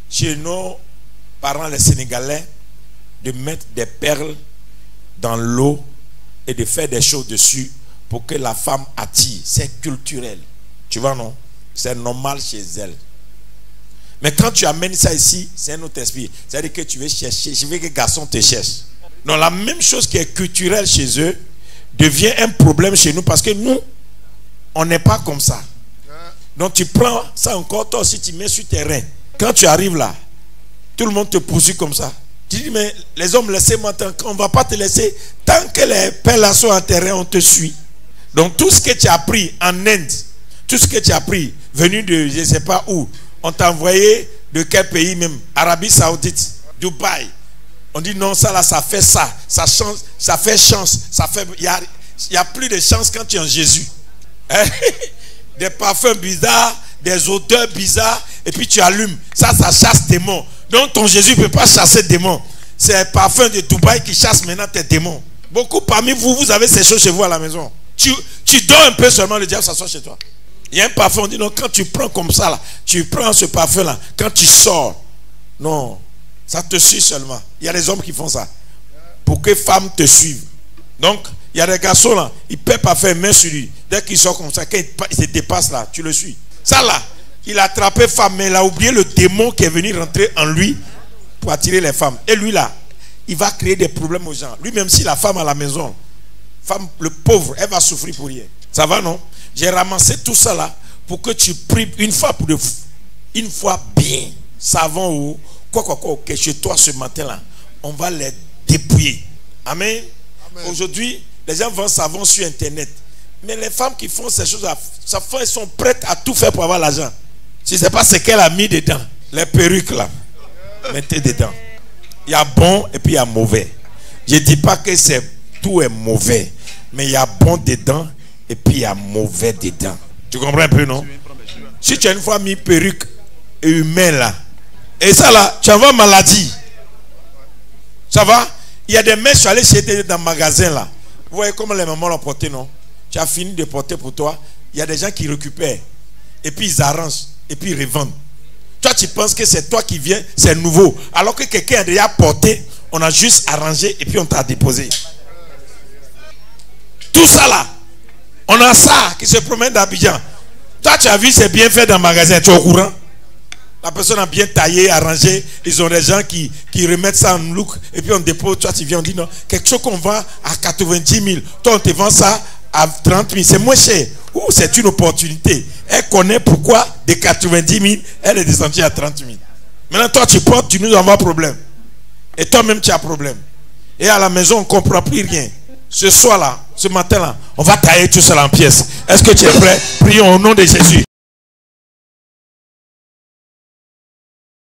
chez nos parents les Sénégalais de mettre des perles dans l'eau et de faire des choses dessus pour que la femme attire. C'est culturel. Tu vois, non? C'est normal chez elle. Mais quand tu amènes ça ici, c'est un autre esprit. C'est-à-dire que tu veux chercher, je veux que les garçons te cherchent. Non, la même chose qui est culturelle chez eux devient un problème chez nous parce que nous, on n'est pas comme ça. Donc tu prends ça encore, toi aussi tu mets sur tes reins. Quand tu arrives là, tout le monde te poursuit comme ça. Tu dis, mais les hommes, laissez-moi, on ne va pas te laisser. Tant que les pelles sont en terrain, on te suit. Donc tout ce que tu as appris en Inde, tout ce que tu as appris, venu de je ne sais pas où, on t'a envoyé de quel pays même, Arabie Saoudite, Dubaï. On dit non, ça là, ça fait ça. Ça change, ça fait chance. Il y a plus de chance quand tu es en Jésus. Des parfums bizarres, des odeurs bizarres, et puis tu allumes. Ça chasse des démons. Donc ton Jésus ne peut pas chasser des démons. C'est un parfum de Dubaï qui chasse maintenant tes démons. Beaucoup parmi vous, vous avez ces choses chez vous à la maison. Tu dors un peu seulement, le diable s'assoit chez toi. Il y a un parfum, on dit non, quand tu prends comme ça là, tu prends ce parfum là, quand tu sors, non, ça te suit seulement. Il y a des hommes qui font ça pour que femmes te suivent. Donc, il y a des garçons là, ils ne peuvent pas faire main sur lui. Dès qu'il sort comme ça, quand il se dépasse là, tu le suis. Ça là, il a attrapé femme, mais il a oublié le démon qui est venu rentrer en lui pour attirer les femmes. Et lui là, il va créer des problèmes aux gens. Lui-même, si la femme à la maison, femme, le pauvre, elle va souffrir pour rien. Ça va, non? J'ai ramassé tout ça là pour que tu pries une fois bien. Savon ou quoi, que chez toi ce matin là, on va les dépouiller. Amen. Aujourd'hui, les gens vendent savon sur internet. Mais les femmes qui font ces choses là, elles sont prêtes à tout faire pour avoir l'argent. Si ce n'est pas ce qu'elle a mis dedans, les perruques là, mettez dedans. Il y a bon et puis il y a mauvais. Je ne dis pas que tout est mauvais, mais il y a bon dedans et puis il y a mauvais dedans. Tu comprends un peu, non? Si tu as une fois mis perruque et humain là, et ça là, tu envoies maladie. Ça va? Il y a des mecs, je suis allé chez dans le magasin là. Vous voyez comment les mamans l'ont porté, non? Tu as fini de porter pour toi. Il y a des gens qui récupèrent. Et puis ils arrangent. Et puis ils revendent. Toi, tu penses que c'est toi qui viens, c'est nouveau. Alors que quelqu'un a déjà porté, on a juste arrangé et puis on t'a déposé. Tout ça là, on a ça qui se promène d'Abidjan. Toi, tu as vu, c'est bien fait dans le magasin. Tu es au courant? La personne a bien taillé, arrangé. Ils ont des gens qui remettent ça en look. Et puis on dépose. Toi, tu viens, on dit non. Quelque chose qu'on vend à 90 000. Toi, on te vend ça à 30 000. C'est moins cher. Ouh, c'est une opportunité. Elle connaît pourquoi de 90 000, elle est descendue à 30 000. Maintenant, toi, tu portes, tu nous envoies problème. Et toi-même, tu as problème. Et à la maison, on ne comprend plus rien. Ce soir-là, ce matin-là, on va tailler tout ça en pièces. Est-ce que tu es prêt? Prions au nom de Jésus.